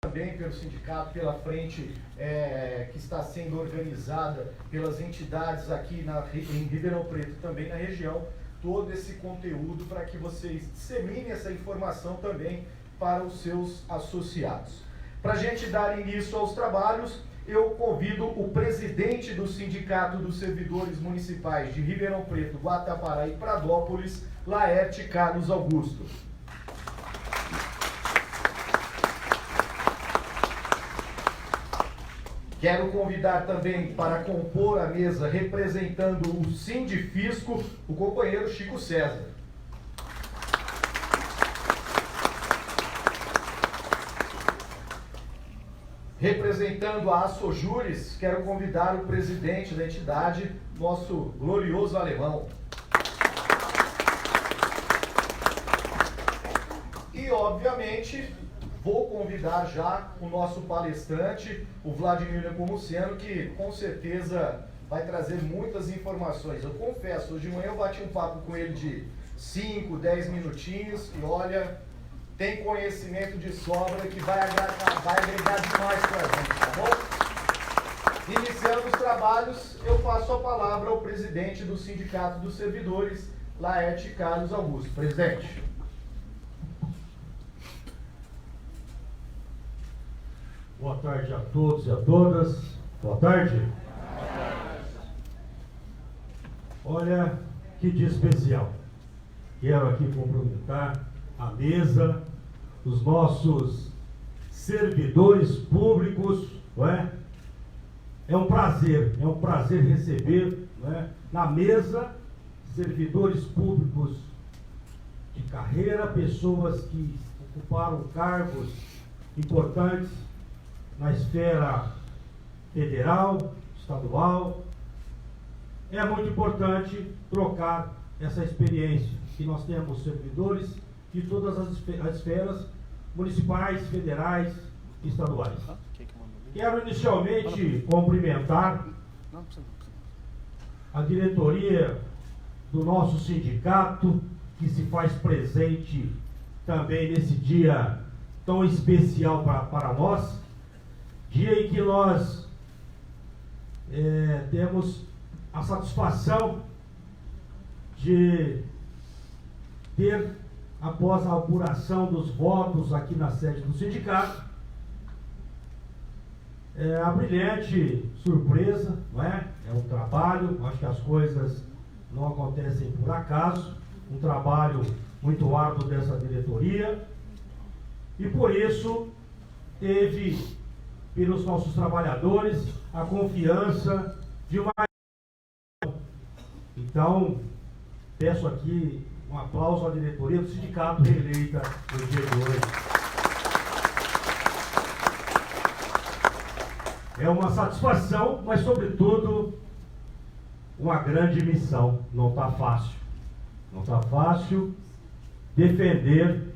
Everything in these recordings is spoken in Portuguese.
também pelo sindicato, pela frente que está sendo organizada pelas entidades aqui em Ribeirão Preto, também na região, todo esse conteúdo para que vocês disseminem essa informação também para os seus associados. Para a gente dar início aos trabalhos, eu convido o presidente do Sindicato dos Servidores Municipais de Ribeirão Preto, Guatapará e Pradópolis, Laerte Carlos Augusto. Quero convidar também para compor a mesa, representando o Sindifisco, o companheiro Chico César. Representando a Assojures, quero convidar o presidente da entidade, nosso glorioso alemão. E, obviamente, vou convidar já o nosso palestrante, o Vladimir Nepomuceno, que com certeza vai trazer muitas informações. Eu confesso, hoje de manhã eu bati um papo com ele de 5, 10 minutinhos e olha, tem conhecimento de sobra que vai agregar demais para a gente, tá bom? Iniciando os trabalhos, eu passo a palavra ao presidente do Sindicato dos Servidores, Laerte Carlos Augusto. Presidente. Boa tarde a todos e a todas. Boa tarde. Olha que dia especial. Quero aqui cumprimentar a mesa, os nossos servidores públicos, não é? É um prazer receber, não é, na mesa servidores públicos de carreira, pessoas que ocuparam cargos importantes na esfera federal, estadual. É muito importante trocar essa experiência, que nós temos servidores de todas as esferas municipais, federais e estaduais. Quero inicialmente cumprimentar a diretoria do nosso sindicato, que se faz presente também nesse dia tão especial para nós, dia em que nós temos a satisfação de ter, após a apuração dos votos aqui na sede do sindicato, a brilhante surpresa, não é? É um trabalho, acho que as coisas não acontecem por acaso, um trabalho muito árduo dessa diretoria, e por isso teve, pelos nossos trabalhadores, a confiança de uma... Então, peço aqui um aplauso à diretoria do sindicato reeleita no dia de hoje. É uma satisfação, mas sobretudo uma grande missão. Não está fácil. Não está fácil defender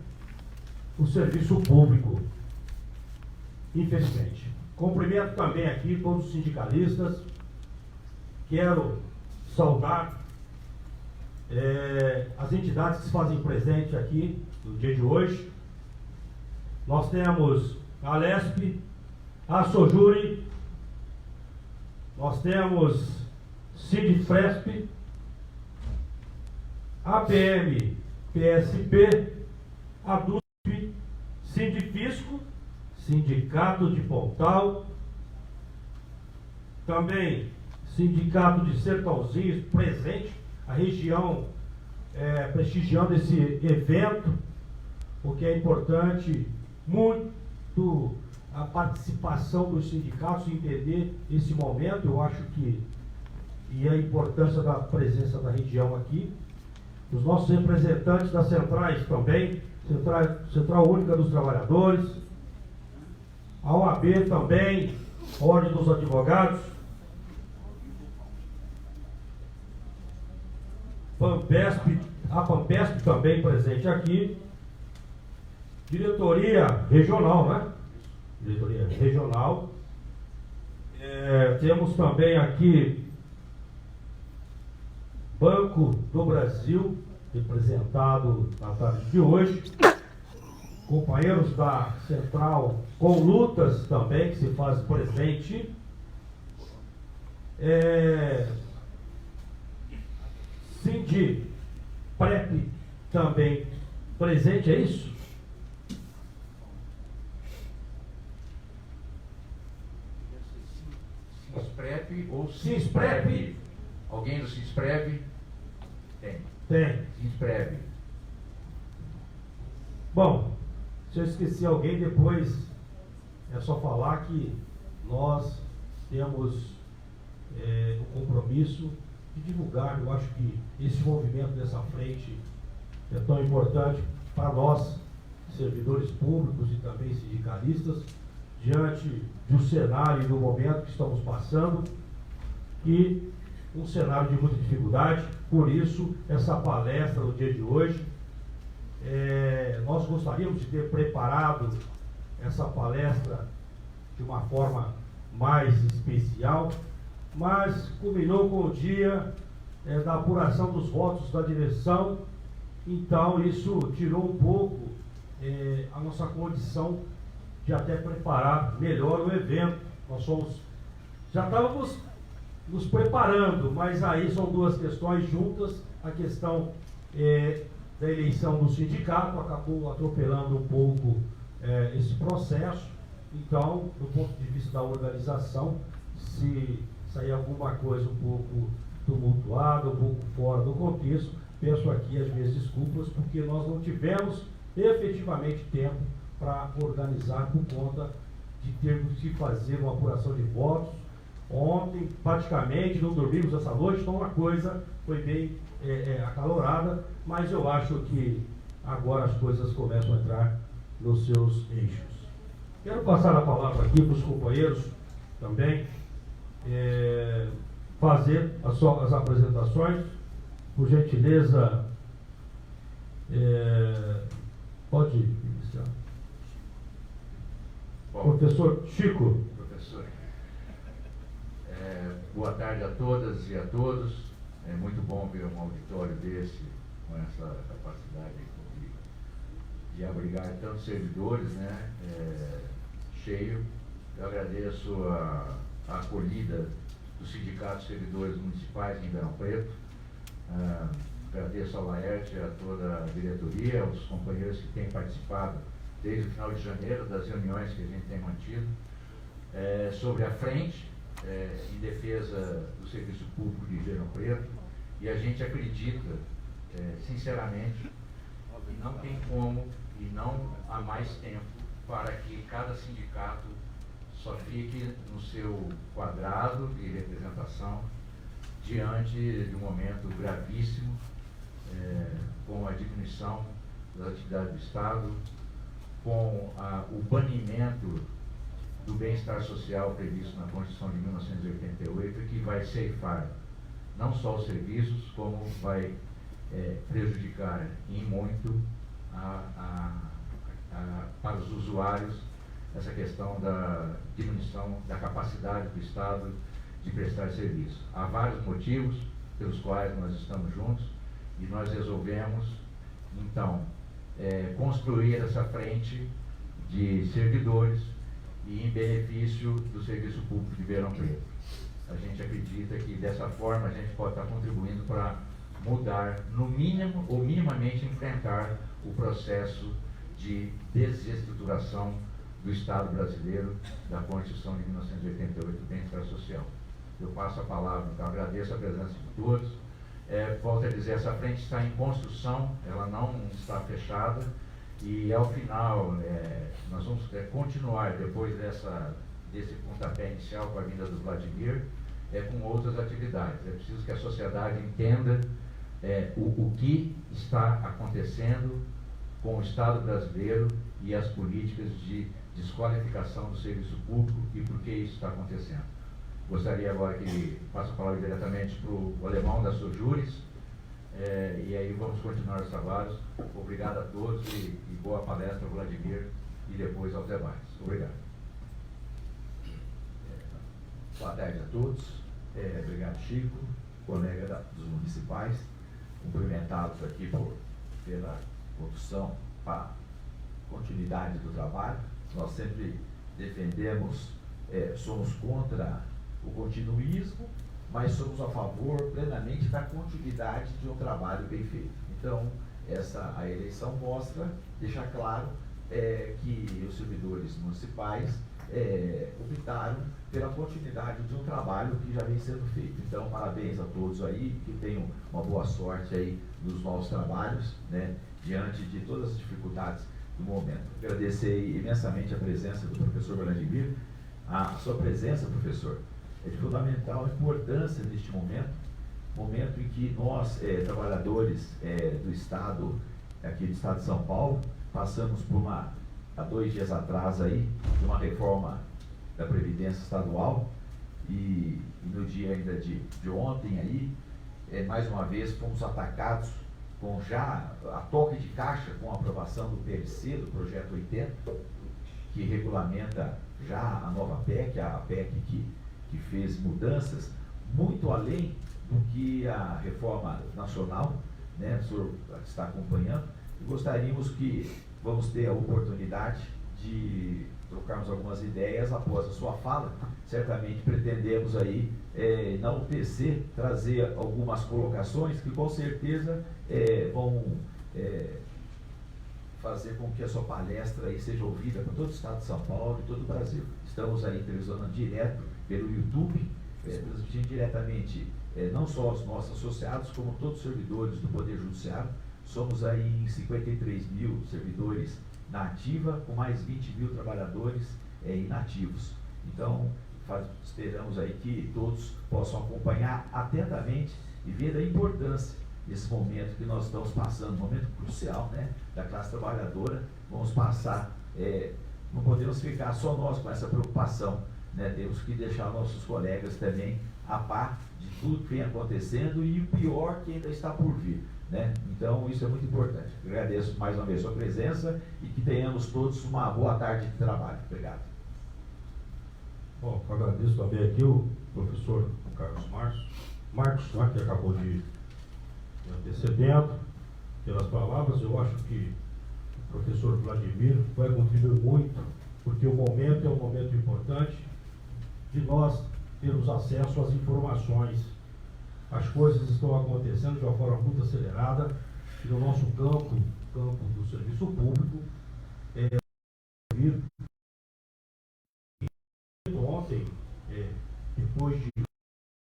o serviço público, infelizmente. Cumprimento também aqui todos os sindicalistas. Quero saudar as entidades que se fazem presente aqui no dia de hoje. Nós temos a Lesp, a Sojure, nós temos Sindifresp, a PM, PSP, a DUSP, Sindifisco, Sindicato de Pontal, também Sindicato de Sertãozinho presente, a região prestigiando esse evento, porque é importante muito a participação dos sindicatos, entender esse momento. Eu acho que, e a importância da presença da região aqui, os nossos representantes das centrais também, Central Única dos Trabalhadores, a OAB também, a Ordem dos Advogados, a Pampesp também presente aqui, diretoria regional, né? Diretoria regional. Temos também aqui Banco do Brasil, representado na tarde de hoje, companheiros da Central com lutas também, que se faz presente. Sindiprep também presente, é isso? Sinsprep ou Sinsprep? Alguém do Sinsprep? Tem. Sinsprep. Bom, se eu esqueci alguém, depois é só falar que nós temos o compromisso de divulgar. Eu acho que esse movimento dessa frente é tão importante para nós, servidores públicos e também sindicalistas, diante do cenário e do momento que estamos passando, e um cenário de muita dificuldade. Por isso, essa palestra no dia de hoje, nós gostaríamos de ter preparado essa palestra de uma forma mais especial, mas culminou com o dia da apuração dos votos da direção. Então isso tirou um pouco a nossa condição de até preparar melhor o evento. Já estávamos nos preparando, mas aí são duas questões juntas. A questão da eleição do sindicato acabou atropelando um pouco esse processo. Então, do ponto de vista da organização, se sair alguma coisa um pouco tumultuada, um pouco fora do contexto, peço aqui as minhas desculpas, porque nós não tivemos efetivamente tempo para organizar, por conta de termos que fazer uma apuração de votos. Ontem, praticamente, não dormimos essa noite, então a coisa foi bem acalorada, mas eu acho que agora as coisas começam a entrar nos seus eixos. Quero passar a palavra aqui para os companheiros também, fazer as apresentações. Por gentileza, pode iniciar. Bom, professor Chico. Professor, boa tarde a todas e a todos. É muito bom ver um auditório desse, com essa capacidade de abrigar tantos servidores, né? Cheio. Eu agradeço a acolhida do Sindicato de Servidores Municipais em Ribeirão Preto. Agradeço ao Laerte, a toda a diretoria, aos companheiros que têm participado desde o final de janeiro das reuniões que a gente tem mantido sobre a frente em defesa do serviço público de Ribeirão Preto. E a gente acredita, sinceramente, que não tem como e não há mais tempo para que cada sindicato só fique no seu quadrado de representação diante de um momento gravíssimo, com a diminuição das atividades do Estado, com o banimento do bem-estar social previsto na Constituição de 1988, que vai ceifar não só os serviços, como vai prejudicar em muito para os usuários essa questão da diminuição da capacidade do Estado de prestar serviço. Há vários motivos pelos quais nós estamos juntos e nós resolvemos, então, construir essa frente de servidores e em benefício do serviço público de Ribeirão Preto. A gente acredita que dessa forma a gente pode estar contribuindo para mudar, no mínimo ou minimamente enfrentar o processo de desestruturação do Estado brasileiro, da Constituição de 1988 do bem-estar social. Eu passo a palavra, então agradeço a presença de todos. Volto a dizer, essa frente está em construção, ela não está fechada, e ao final nós vamos continuar, depois desse pontapé inicial com a vinda do Vladimir, com outras atividades. É preciso que a sociedade entenda o que está acontecendo com o Estado brasileiro e as políticas de desqualificação do serviço público e por que isso está acontecendo. Gostaria agora que passe a palavra diretamente para o alemão da Sojures, e aí vamos continuar os trabalhos. Obrigado a todos e boa palestra, Vladimir, e depois aos debates. Obrigado. Boa tarde a todos. Obrigado, Chico, colega dos municipais. Cumprimentá-los aqui pela condução para continuidade do trabalho. Nós sempre defendemos, somos contra o continuismo, mas somos a favor plenamente da continuidade de um trabalho bem feito. Então, a eleição deixa claro que os servidores municipais optaram pela continuidade de um trabalho que já vem sendo feito. Então, parabéns a todos aí, que tenham uma boa sorte aí nos novos trabalhos, né, diante de todas as dificuldades do momento. Agradecer imensamente a presença do professor Vladimir. A sua presença, professor, é de fundamental importância neste momento em que nós, trabalhadores do Estado, aqui do Estado de São Paulo, passamos por há 2 dias atrás aí, de uma reforma da Previdência Estadual, e no dia ainda de ontem aí, mais uma vez fomos atacados com já a toque de caixa com a aprovação do PLC, do Projeto 80, que regulamenta já a nova PEC, a PEC que fez mudanças muito além do que a reforma nacional, né, o senhor está acompanhando, e gostaríamos que vamos ter a oportunidade de trocarmos algumas ideias após a sua fala. Certamente pretendemos aí, na UTC, trazer algumas colocações que com certeza vão fazer com que a sua palestra aí seja ouvida por todo o Estado de São Paulo e todo o Brasil. Estamos aí televisionando direto pelo YouTube, transmitindo diretamente não só os nossos associados, como todos os servidores do Poder Judiciário. Somos aí em 53 mil servidores na ativa, com mais 20 mil trabalhadores inativos. Então, esperamos aí que todos possam acompanhar atentamente e ver a importância desse momento que nós estamos passando, um momento crucial, né, da classe trabalhadora. Vamos passar, não podemos ficar só nós com essa preocupação, né, temos que deixar nossos colegas também a par de tudo que vem acontecendo e o pior que ainda está por vir, né? Então, isso é muito importante. Agradeço mais uma vez a sua presença e que tenhamos todos uma boa tarde de trabalho. Obrigado. Bom, agradeço também aqui o professor Carlos Marcos, né, que acabou de me antecedendo pelas palavras. Eu acho que o professor Vladimir vai contribuir muito, porque o momento é um momento importante de nós termos acesso às informações. As coisas estão acontecendo de uma forma muito acelerada e no nosso campo do serviço público. Ontem, depois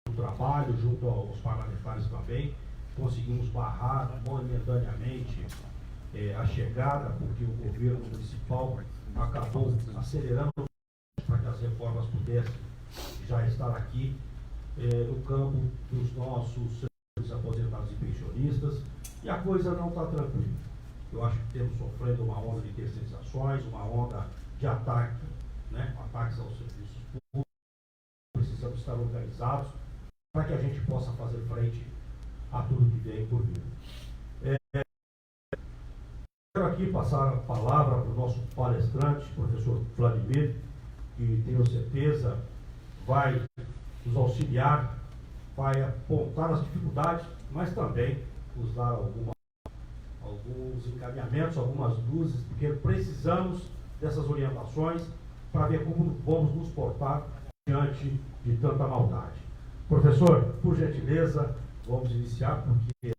do trabalho junto aos parlamentares também, conseguimos barrar momentaneamente a chegada, porque o governo municipal acabou acelerando para que as reformas pudessem já estar aqui no campo dos nossos servidores aposentados e pensionistas, e a coisa não está tranquila. Eu acho que temos sofrendo uma onda de terceirizações, uma onda de ataque, né, ataques aos serviços públicos. Precisamos estar organizados para que a gente possa fazer frente a tudo que vem por vir. Quero aqui passar a palavra para o nosso palestrante, professor Vladimir, que tenho certeza vai nos auxiliar, vai apontar as dificuldades, mas também nos dar alguns encaminhamentos, algumas luzes, porque precisamos dessas orientações para ver como vamos nos portar diante de tanta maldade. Professor, por gentileza, vamos iniciar, porque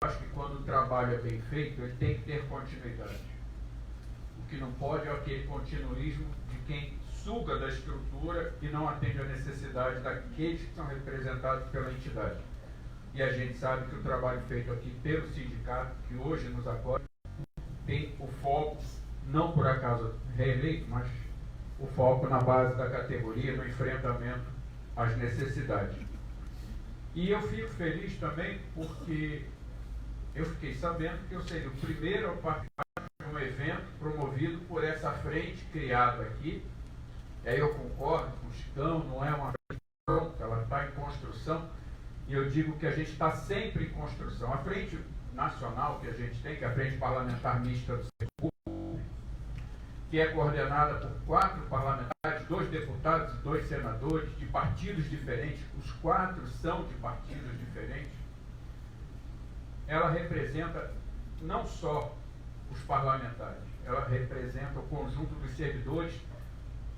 acho que quando o trabalho é bem feito, ele tem que ter continuidade. O que não pode é aquele continuismo de quem suga da estrutura e não atende à necessidade daqueles que são representados pela entidade. E a gente sabe que o trabalho feito aqui pelo sindicato, que hoje nos acolhe, tem o foco, não por acaso reeleito, mas o foco na base da categoria, no enfrentamento às necessidades. E eu fico feliz também porque eu fiquei sabendo que eu seria o primeiro a participar de um evento promovido por essa frente criada aqui. E aí eu concordo com o Chicão, não é uma frente pronta, ela está em construção. E eu digo que a gente está sempre em construção. A frente nacional que a gente tem, que é a Frente Parlamentar Mista do Setor Público, que é coordenada por 4 parlamentares, 2 deputados e 2 senadores de partidos diferentes, os 4 são de partidos diferentes, ela representa não só os parlamentares, ela representa o conjunto dos servidores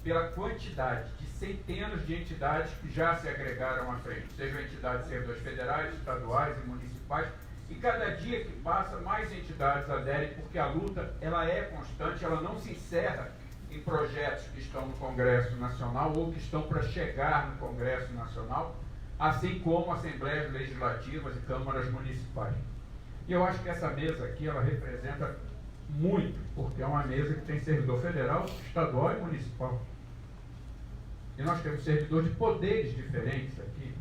pela quantidade de centenas de entidades que já se agregaram à frente, sejam entidades de servidores federais, estaduais e municipais, e cada dia que passa, mais entidades aderem, porque a luta ela é constante, ela não se encerra em projetos que estão no Congresso Nacional ou que estão para chegar no Congresso Nacional, assim como assembleias legislativas e câmaras municipais. E eu acho que essa mesa aqui, ela representa muito, porque é uma mesa que tem servidor federal, estadual e municipal. E nós temos servidores de poderes diferentes aqui.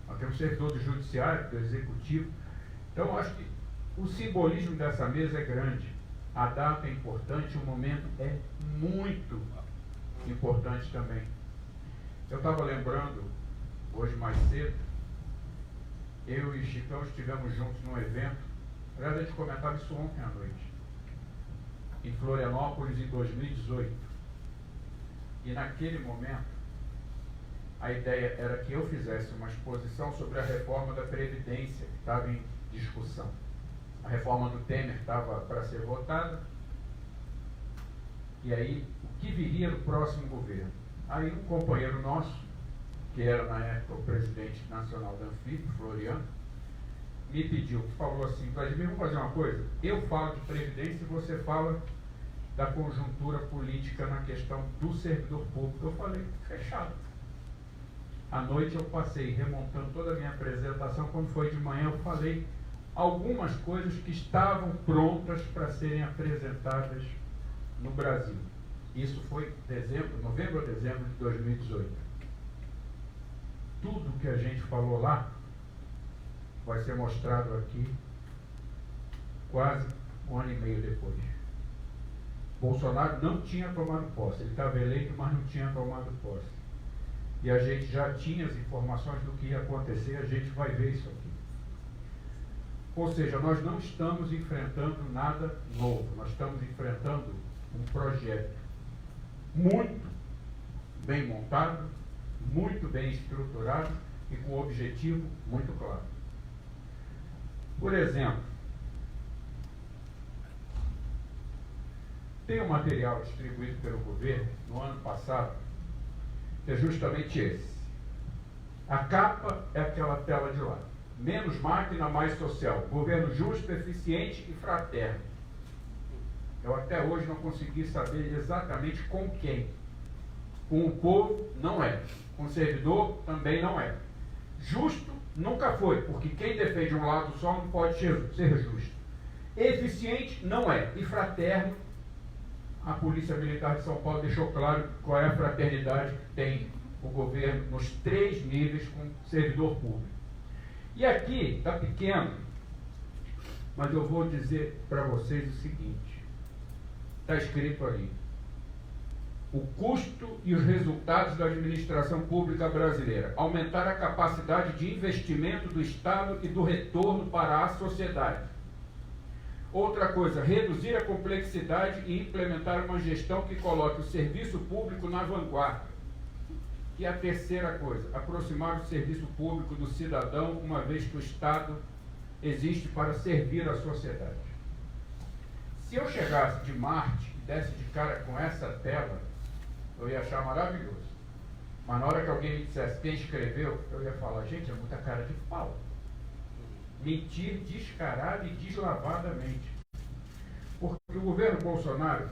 Nós temos servidor do judiciário, do executivo. Então, eu acho que o simbolismo dessa mesa é grande. A data é importante, o momento é muito importante também. Eu estava lembrando, hoje mais cedo, eu e o Chicão estivemos juntos num evento, aliás, a gente comentava isso ontem à noite, em Florianópolis, em 2018. E naquele momento, a ideia era que eu fizesse uma exposição sobre a reforma da Previdência, que estava em discussão. A reforma do Temer estava para ser votada, e aí, o que viria no próximo governo? Aí um companheiro nosso, que era na época o presidente nacional da Anfip, Floriano, me pediu, falou assim: Vladimir, vamos fazer uma coisa? Eu falo de Previdência e você fala da conjuntura política na questão do servidor público. Eu falei, fechado. À noite eu passei remontando toda a minha apresentação. Quando foi de manhã eu falei algumas coisas que estavam prontas para serem apresentadas no Brasil. Isso foi novembro ou dezembro de 2018. Tudo que a gente falou lá vai ser mostrado aqui quase 1 ano e meio depois. Bolsonaro não tinha tomado posse, ele estava eleito, mas não tinha tomado posse. E a gente já tinha as informações do que ia acontecer, a gente vai ver isso aqui. Ou seja, nós não estamos enfrentando nada novo, nós estamos enfrentando um projeto muito bem montado, muito bem estruturado e com um objetivo muito claro. Por exemplo, tem um material distribuído pelo governo no ano passado, que é justamente esse. A capa é aquela tela de lá. Menos máquina, mais social. Governo justo, eficiente e fraterno. Eu até hoje não consegui saber exatamente com quem. Com o povo, não é. Com o servidor, também não é. Justo, nunca foi, porque quem defende um lado só não pode ser justo. Eficiente, não é. E fraterno, a Polícia Militar de São Paulo deixou claro qual é a fraternidade que tem o governo nos 3 níveis com o servidor público. E aqui, está pequeno, mas eu vou dizer para vocês o seguinte, está escrito ali: o custo e os resultados da administração pública brasileira, aumentar a capacidade de investimento do Estado e do retorno para a sociedade. Outra coisa, reduzir a complexidade e implementar uma gestão que coloque o serviço público na vanguarda. E a terceira coisa, aproximar o serviço público do cidadão, uma vez que o Estado existe para servir a sociedade. Se eu chegasse de Marte e desse de cara com essa tela, eu ia achar maravilhoso. Mas na hora que alguém me dissesse quem escreveu, eu ia falar, gente, é muita cara de pau. Mentir descarada e deslavadamente. Porque o governo Bolsonaro,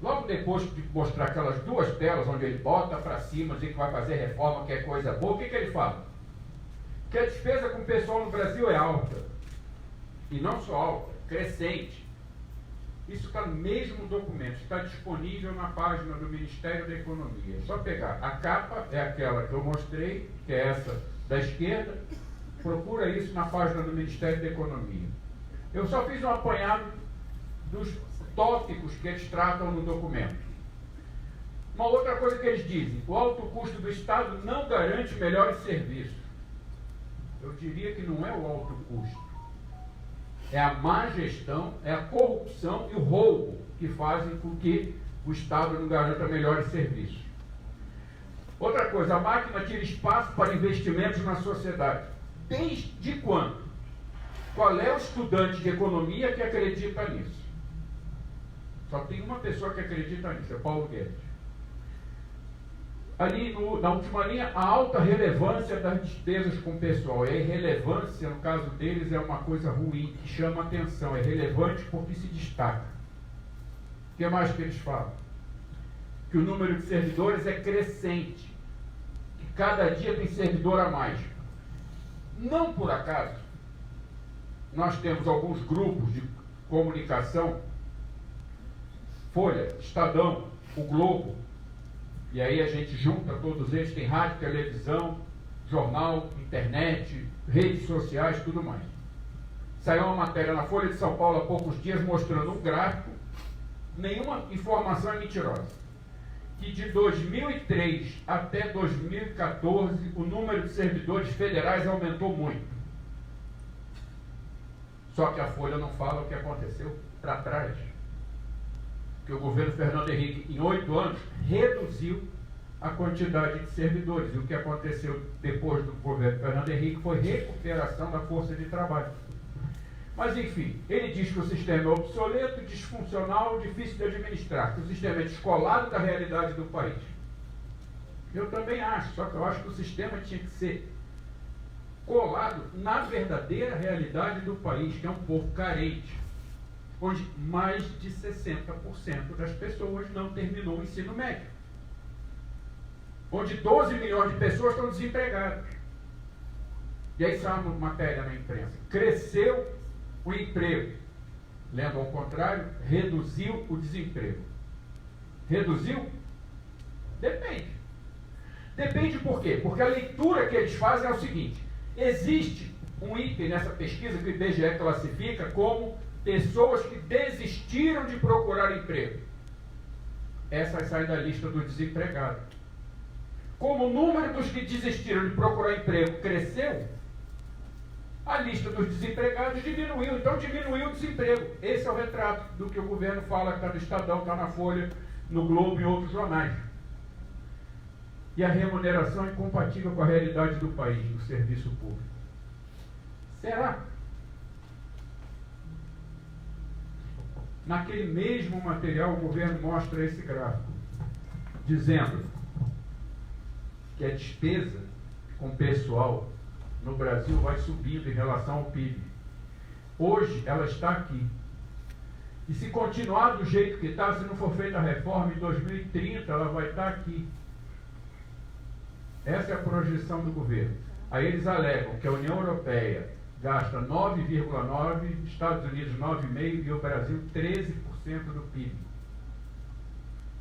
logo depois de mostrar aquelas 2 telas onde ele bota para cima, diz que vai fazer reforma, que é coisa boa, o que ele fala? Que a despesa com o pessoal no Brasil é alta. E não só alta, crescente. Isso está no mesmo documento, está disponível na página do Ministério da Economia. É só pegar. A capa é aquela que eu mostrei, que é essa da esquerda. Procura isso na página do Ministério da Economia. Eu só fiz um apanhado dos tópicos que eles tratam no documento. Uma outra coisa que eles dizem: o alto custo do Estado não garante melhores serviços. Eu diria que não é o alto custo. É a má gestão, é a corrupção e o roubo que fazem com que o Estado não garanta melhores serviços. Outra coisa, a máquina tira espaço para investimentos na sociedade. Desde quando? Qual é o estudante de economia que acredita nisso? Só tem uma pessoa que acredita nisso, é Paulo Guedes. Ali na última linha, a alta relevância das despesas com o pessoal. E a irrelevância, no caso deles, é uma coisa ruim, que chama atenção. É relevante porque se destaca. O que mais que eles falam? Que o número de servidores é crescente. Que cada dia tem servidor a mais. Não por acaso, nós temos alguns grupos de comunicação, Folha, Estadão, o Globo, e aí a gente junta todos eles, tem rádio, televisão, jornal, internet, redes sociais, tudo mais. Saiu uma matéria na Folha de São Paulo há poucos dias mostrando um gráfico, nenhuma informação é mentirosa, que de 2003 até 2014 o número de servidores federais aumentou muito. Só que a Folha não fala o que aconteceu para trás. Que o governo Fernando Henrique, em 8 anos, reduziu a quantidade de servidores. E o que aconteceu depois do governo Fernando Henrique foi recuperação da força de trabalho. Mas, enfim, ele diz que o sistema é obsoleto, disfuncional, difícil de administrar, que o sistema é descolado da realidade do país. Eu também acho, só que eu acho que o sistema tinha que ser colado na verdadeira realidade do país, que é um povo carente, onde mais de 60% das pessoas não terminou o ensino médio, onde 12 milhões de pessoas estão desempregadas. E aí saiu uma matéria na imprensa: cresceu o emprego. Lendo ao contrário, reduziu o desemprego. Reduziu? Depende. Depende por quê? Porque a leitura que eles fazem é o seguinte: existe um item nessa pesquisa que o IBGE classifica como pessoas que desistiram de procurar emprego. Essas saem da lista do desempregado. Como o número dos que desistiram de procurar emprego cresceu, a lista dos desempregados diminuiu. Então diminuiu o desemprego. Esse é o retrato do que o governo fala, que está no Estadão, está na Folha, no Globo e outros jornais. E a remuneração é incompatível com a realidade do país, do serviço público. Será? Naquele mesmo material, o governo mostra esse gráfico, dizendo que a despesa com pessoal no Brasil vai subindo em relação ao PIB. Hoje, ela está aqui. E se continuar do jeito que está, se não for feita a reforma, em 2030 ela vai estar aqui. Essa é a projeção do governo. Aí eles alegam que a União Europeia gasta 9,9%, Estados Unidos 9,5% e o Brasil 13% do PIB.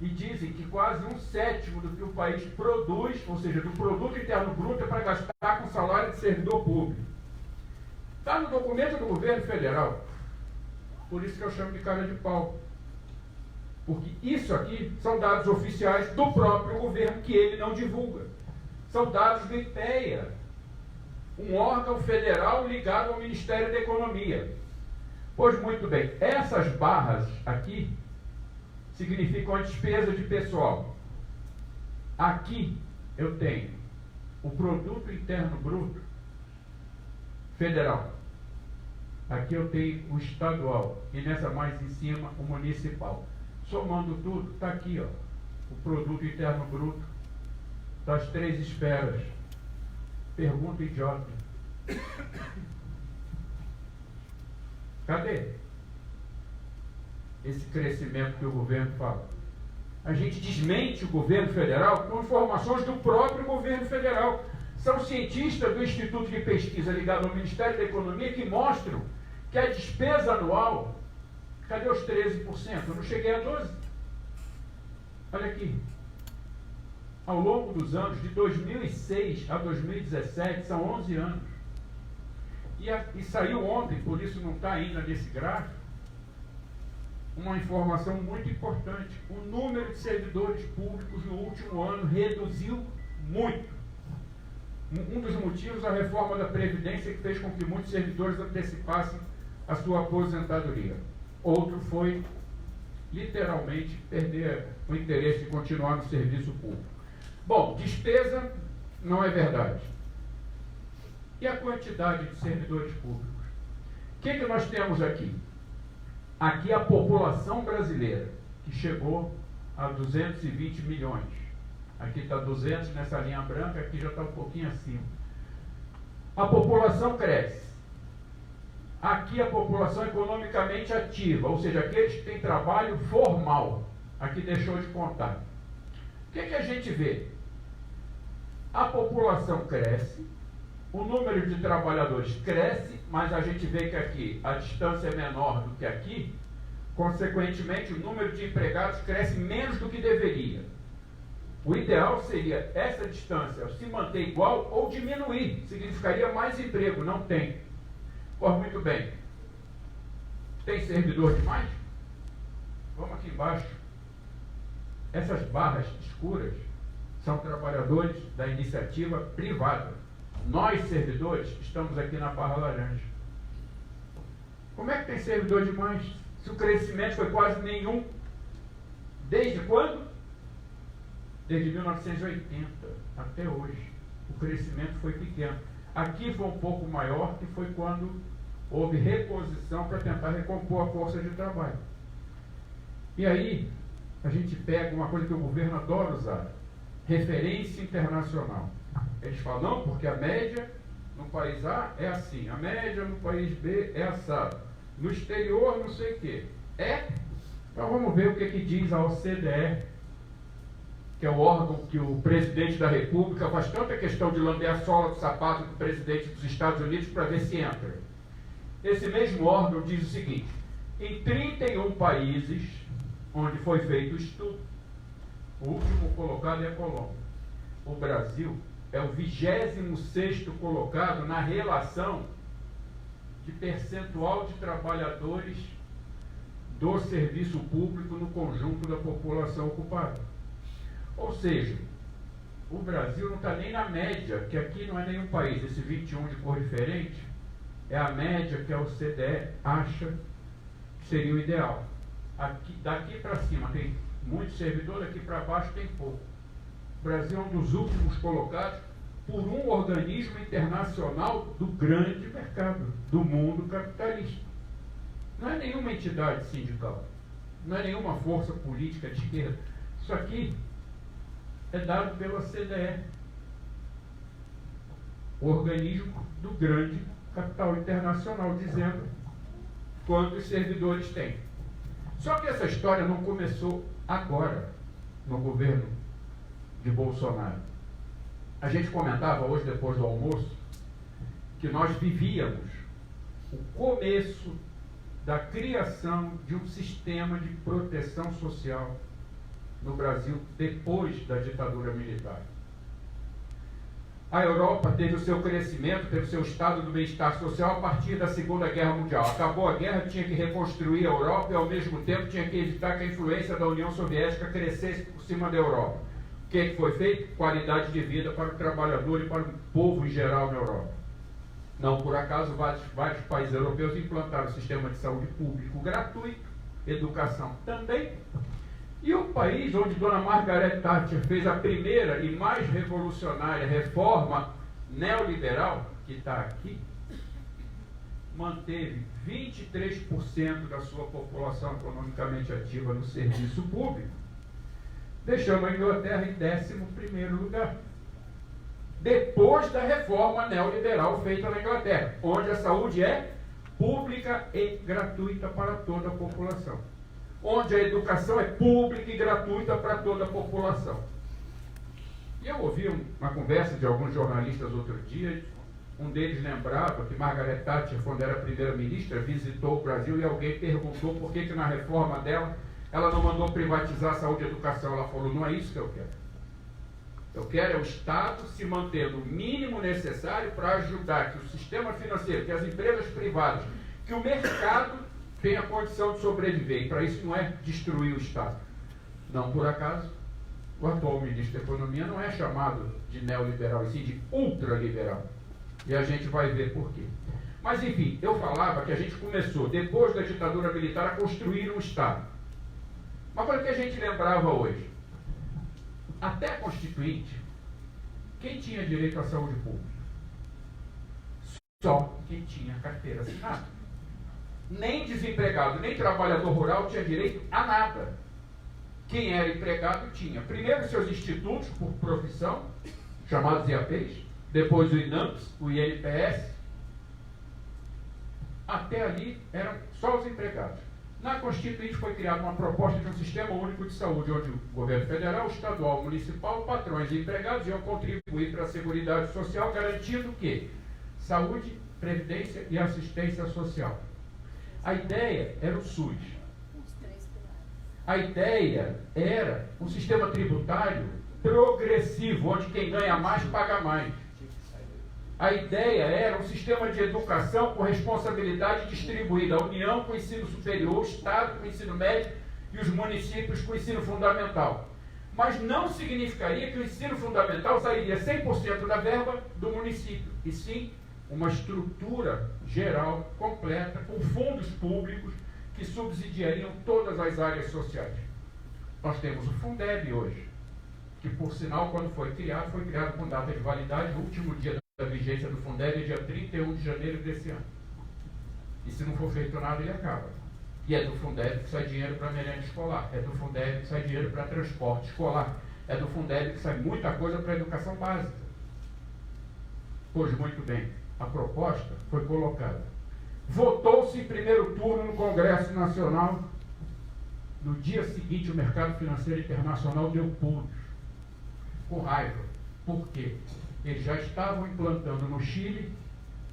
E dizem que quase 1/7 do que o país produz, ou seja, do produto interno bruto, é para gastar com salário de servidor público. Está no documento do governo federal. Por isso que eu chamo de cara de pau. Porque isso aqui são dados oficiais do próprio governo que ele não divulga. São dados do IPEA, um órgão federal ligado ao Ministério da Economia. Pois muito bem, essas barras aqui significam a despesa de pessoal. Aqui eu tenho o produto interno bruto federal. Aqui eu tenho o estadual. E nessa mais em cima, o municipal. Somando tudo, está aqui, ó, o produto interno bruto das 3 esferas. Pergunta idiota. Cadê esse crescimento que o governo fala? A gente desmente o governo federal com informações do próprio governo federal. São cientistas do Instituto de Pesquisa ligado ao Ministério da Economia que mostram que a despesa anual Cadê os 13%? Eu não cheguei a 12%. Olha aqui. Ao longo dos anos, de 2006 a 2017, são 11 anos. E saiu ontem, por isso não está ainda nesse gráfico, uma informação muito importante. O número de servidores públicos no último ano reduziu muito. Um dos motivos, a reforma da Previdência, que fez com que muitos servidores antecipassem a sua aposentadoria. Outro foi, literalmente, perder o interesse de continuar no serviço público. Bom, despesa não é verdade. E a quantidade de servidores públicos? O que nós temos aqui? Aqui a população brasileira, que chegou a 220 milhões. Aqui está 200 nessa linha branca, aqui já está um pouquinho acima. A população cresce. Aqui a população economicamente ativa, ou seja, aqueles que têm trabalho formal. Aqui deixou de contar. O que a gente vê? A população cresce, o número de trabalhadores cresce, mas a gente vê que aqui a distância é menor do que aqui, consequentemente o número de empregados cresce menos do que deveria. O ideal seria essa distância se manter igual ou diminuir, significaria mais emprego, não tem. Pois muito bem, tem servidor demais? Vamos aqui embaixo. Essas barras escuras são trabalhadores da iniciativa privada. Nós, servidores, estamos aqui na barra laranja. Como é que tem servidor demais? Se o crescimento foi quase nenhum. Desde quando? Desde 1980 até hoje. O crescimento foi pequeno. Aqui foi um pouco maior, que foi quando houve reposição para tentar recompor a força de trabalho. E aí, a gente pega uma coisa que o governo adora usar, referência internacional. Eles falam, não, porque a média no país A é assim, a média no país B é assado, no exterior não sei o quê. Então vamos ver o que diz a OCDE, que é o órgão que o presidente da República faz tanta questão de lamber a sola do sapato do presidente dos Estados Unidos para ver se entra. Esse mesmo órgão diz o seguinte: em 31 países onde foi feito o estudo, o último colocado é a Colômbia. O Brasil é o 26º colocado na relação de percentual de trabalhadores do serviço público no conjunto da população ocupada. Ou seja, o Brasil não está nem na média, que aqui não é nenhum país, esse 21 de cor diferente, é a média que a OCDE acha que seria o ideal. Daqui para cima tem muito servidor, daqui para baixo tem pouco. O Brasil é um dos últimos colocados por um organismo internacional do grande mercado, do mundo capitalista. Não é nenhuma entidade sindical, não é nenhuma força política de esquerda. Isso aqui é dado pela CDE, o organismo do grande capital internacional, dizendo quantos servidores tem. Só que essa história não começou agora, no governo de Bolsonaro. A gente comentava hoje, depois do almoço, que nós vivíamos o começo da criação de um sistema de proteção social no Brasil depois da ditadura militar. A Europa teve o seu crescimento, teve o seu estado do bem-estar social a partir da Segunda Guerra Mundial. Acabou a guerra, tinha que reconstruir a Europa e, ao mesmo tempo, tinha que evitar que a influência da União Soviética crescesse por cima da Europa. O que foi feito? Qualidade de vida para o trabalhador e para o povo em geral na Europa. Não por acaso, vários países europeus implantaram o sistema de saúde público gratuito, educação também. E o país onde Dona Margaret Thatcher fez a primeira e mais revolucionária reforma neoliberal, que está aqui, manteve 23% da sua população economicamente ativa no serviço público, deixando a Inglaterra em 11º lugar. Depois da reforma neoliberal feita na Inglaterra, onde a saúde é pública e gratuita para toda a população. Onde a educação é pública e gratuita para toda a população. E eu ouvi uma conversa de alguns jornalistas outro dia, Um deles lembrava que Margaret Thatcher, quando era primeira-ministra, visitou o Brasil e alguém perguntou por que na reforma dela ela não mandou privatizar a saúde e a educação. Ela falou, não é isso que eu quero. Eu quero é o Estado se mantendo o mínimo necessário para ajudar que o sistema financeiro, que as empresas privadas, que o mercado tenha condição de sobreviver. E para isso não é destruir o Estado. Não por acaso, o atual ministro da Economia não é chamado de neoliberal, e sim de ultraliberal. E a gente vai ver por quê. Mas, enfim, eu falava que a gente começou, depois da ditadura militar, a construir um Estado. Mas foi o que a gente lembrava hoje. Até a Constituinte, quem tinha direito à saúde pública? Só quem tinha carteira assinada. Nem desempregado, nem trabalhador rural tinha direito a nada. Quem era empregado tinha, primeiro, seus institutos por profissão, chamados IAPs, depois o INAMPS, o INPS. Até ali eram só os empregados. Na Constituinte foi criada uma proposta de um sistema único de saúde, onde o governo federal, estadual, municipal, patrões e empregados iam contribuir para a Seguridade Social, garantindo que saúde, previdência e assistência social. A ideia era o SUS. A ideia era um sistema tributário progressivo, onde quem ganha mais paga mais. A ideia era um sistema de educação com responsabilidade distribuída, a União com o ensino superior, o Estado com o ensino médio e os municípios com o ensino fundamental. Mas não significaria que o ensino fundamental sairia 100% da verba do município, e sim uma estrutura geral, completa, com fundos públicos que subsidiariam todas as áreas sociais. Nós temos o Fundeb hoje, que por sinal, quando foi criado com data de validade, o último dia da vigência do Fundeb é dia 31 de janeiro desse ano. E se não for feito nada, ele acaba. E é do Fundeb que sai dinheiro para merenda escolar, é do Fundeb que sai dinheiro para transporte escolar, é do Fundeb que sai muita coisa para educação básica. Pois muito bem, a proposta foi colocada. Votou-se em primeiro turno no Congresso Nacional. No dia seguinte, o mercado financeiro internacional deu pulos, com raiva. Por quê? Eles já estavam implantando no Chile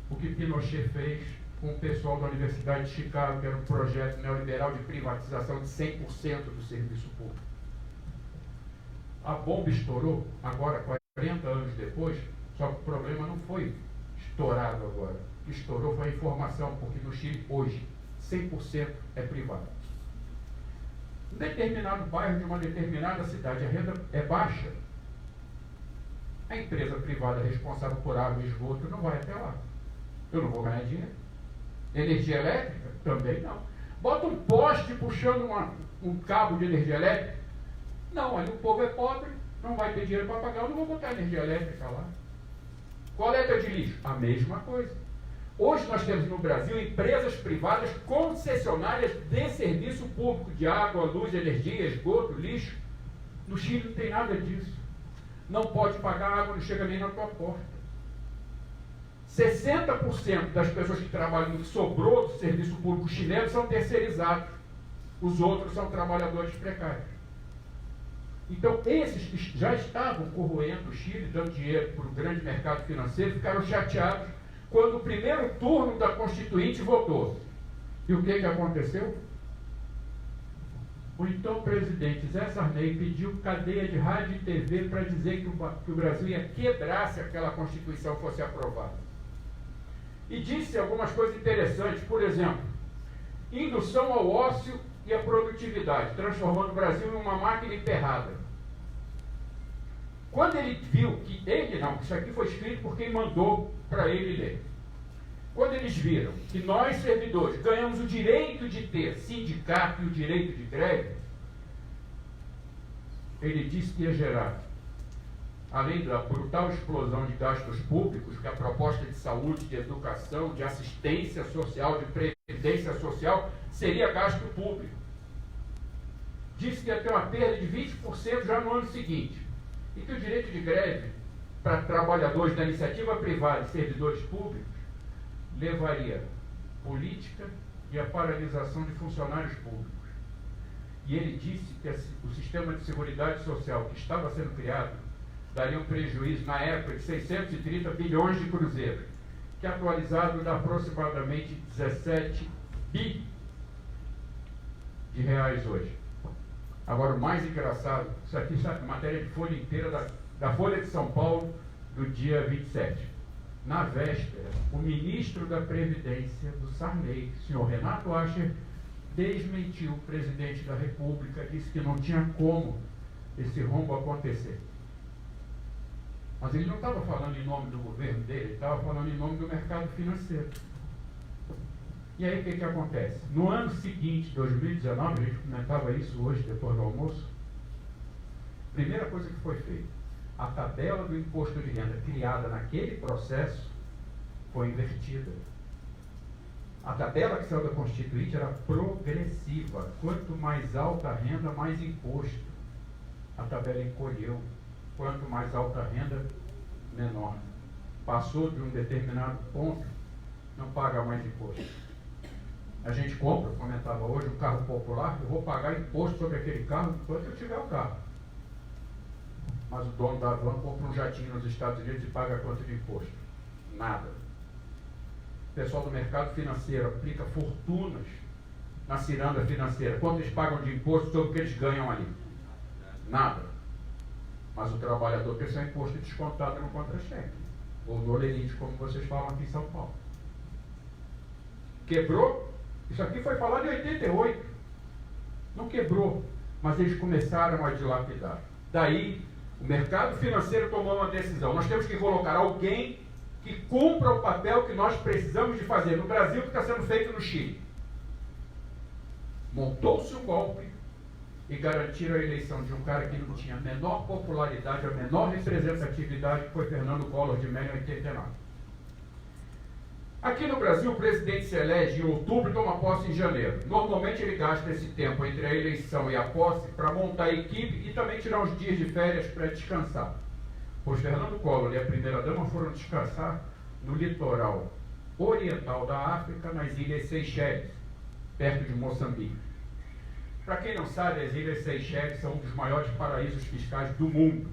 o que Pinochet fez com o pessoal da Universidade de Chicago, que era um projeto neoliberal de privatização de 100% do serviço público. A bomba estourou, agora 40 anos depois, só que o problema não foi estourado agora. O que estourou foi a informação, porque no Chile, hoje, 100% é privado. Um determinado bairro de uma determinada cidade, a renda é baixa. A empresa privada responsável por água e esgoto não vai até lá. Eu não vou ganhar dinheiro. Energia elétrica? Também não. Bota um poste puxando um cabo de energia elétrica? Não, ali o povo é pobre, não vai ter dinheiro para pagar, eu não vou botar energia elétrica lá. Coleta de lixo? A mesma coisa. Hoje nós temos no Brasil empresas privadas concessionárias de serviço público, de água, luz, energia, esgoto, lixo. No Chile não tem nada disso. Não pode pagar água, não chega nem na tua porta. 60% das pessoas que trabalham, que sobrou do serviço público chileno, são terceirizados. Os outros são trabalhadores precários. Então, esses que já estavam corroendo o Chile, dando dinheiro para o grande mercado financeiro, ficaram chateados quando o primeiro turno da Constituinte votou. E o que aconteceu? O então presidente Zé Sarney pediu cadeia de rádio e TV para dizer que o Brasil ia quebrar se aquela Constituição fosse aprovada. E disse algumas coisas interessantes, por exemplo, indução ao ócio e à produtividade, transformando o Brasil em uma máquina emperrada. Quando ele viu que isso aqui foi escrito por quem mandou para ele ler. Quando eles viram que nós, servidores, ganhamos o direito de ter sindicato e o direito de greve, ele disse que ia gerar, além da brutal explosão de gastos públicos, que a proposta de saúde, de educação, de assistência social, de previdência social, seria gasto público. Disse que ia ter uma perda de 20% já no ano seguinte. E que o direito de greve para trabalhadores da iniciativa privada e servidores públicos levaria política e a paralisação de funcionários públicos. E ele disse que o sistema de seguridade social que estava sendo criado daria um prejuízo, na época, de 630 bilhões de cruzeiros. que atualizado dá aproximadamente 17 bi de reais hoje. Agora, o mais engraçado, isso aqui é matéria de folha inteira da Folha de São Paulo, do dia 27. Na véspera, o ministro da Previdência do Sarney, senhor Renato Acher, desmentiu o presidente da República, disse que não tinha como esse rombo acontecer. Mas ele não estava falando em nome do governo dele, ele estava falando em nome do mercado financeiro. E aí o que acontece? No ano seguinte, 2019, a gente comentava isso hoje, depois do almoço, a primeira coisa que foi feita, a tabela do imposto de renda criada naquele processo foi invertida. A tabela que saiu da Constituinte era progressiva. Quanto mais alta a renda, mais imposto. A tabela encolheu. Quanto mais alta a renda, menor. Passou de um determinado ponto, não paga mais imposto. A gente compra, comentava hoje, um carro popular, eu vou pagar imposto sobre aquele carro enquanto eu tiver o carro. Mas o dono da van compra um jatinho nos Estados Unidos e paga quanto de imposto? Nada. O pessoal do mercado financeiro aplica fortunas na ciranda financeira. Quanto eles pagam de imposto sobre o que eles ganham ali? Nada. Mas o trabalhador tem seu imposto descontado no contra-cheque. Ou no olerite, como vocês falam aqui em São Paulo. Quebrou? Isso aqui foi falado em 88. Não quebrou, mas eles começaram a dilapidar. Daí, o mercado financeiro tomou uma decisão. Nós temos que colocar alguém que cumpra o papel que nós precisamos de fazer no Brasil, que está sendo feito no Chile. Montou-se um golpe e garantiram a eleição de um cara que não tinha a menor popularidade, a menor representatividade, que foi Fernando Collor de Mello em 89. Aqui no Brasil, o presidente se elege em outubro e toma posse em janeiro. Normalmente ele gasta esse tempo entre a eleição e a posse para montar a equipe e também tirar uns dias de férias para descansar. Pois Fernando Collor e a primeira-dama foram descansar no litoral oriental da África, nas Ilhas Seychelles, perto de Moçambique. Para quem não sabe, as Ilhas Seychelles são um dos maiores paraísos fiscais do mundo,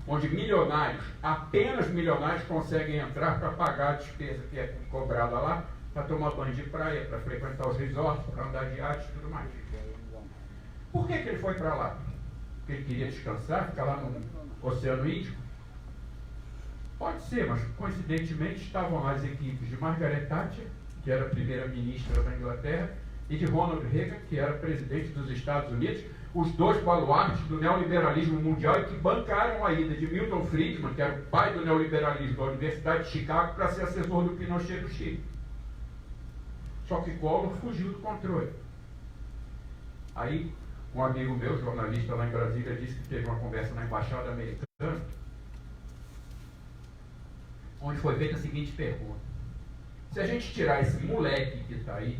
onde milionários, apenas milionários, conseguem entrar para pagar a despesa que é cobrada lá, para tomar banho de praia, para frequentar os resorts, para andar de iate e tudo mais. Por que ele foi para lá? Porque ele queria descansar, ficar lá no Oceano Índico? Pode ser, mas coincidentemente estavam lá as equipes de Margaret Thatcher, que era a primeira-ministra da Inglaterra, e de Ronald Reagan, que era presidente dos Estados Unidos, os dois baluartes do neoliberalismo mundial e que bancaram a ida de Milton Friedman, que era o pai do neoliberalismo da Universidade de Chicago, para ser assessor do Pinochet do Chile. Só que Collor fugiu do controle. Aí, um amigo meu, jornalista lá em Brasília, disse que teve uma conversa na Embaixada Americana, onde foi feita a seguinte pergunta: se a gente tirar esse moleque que está aí,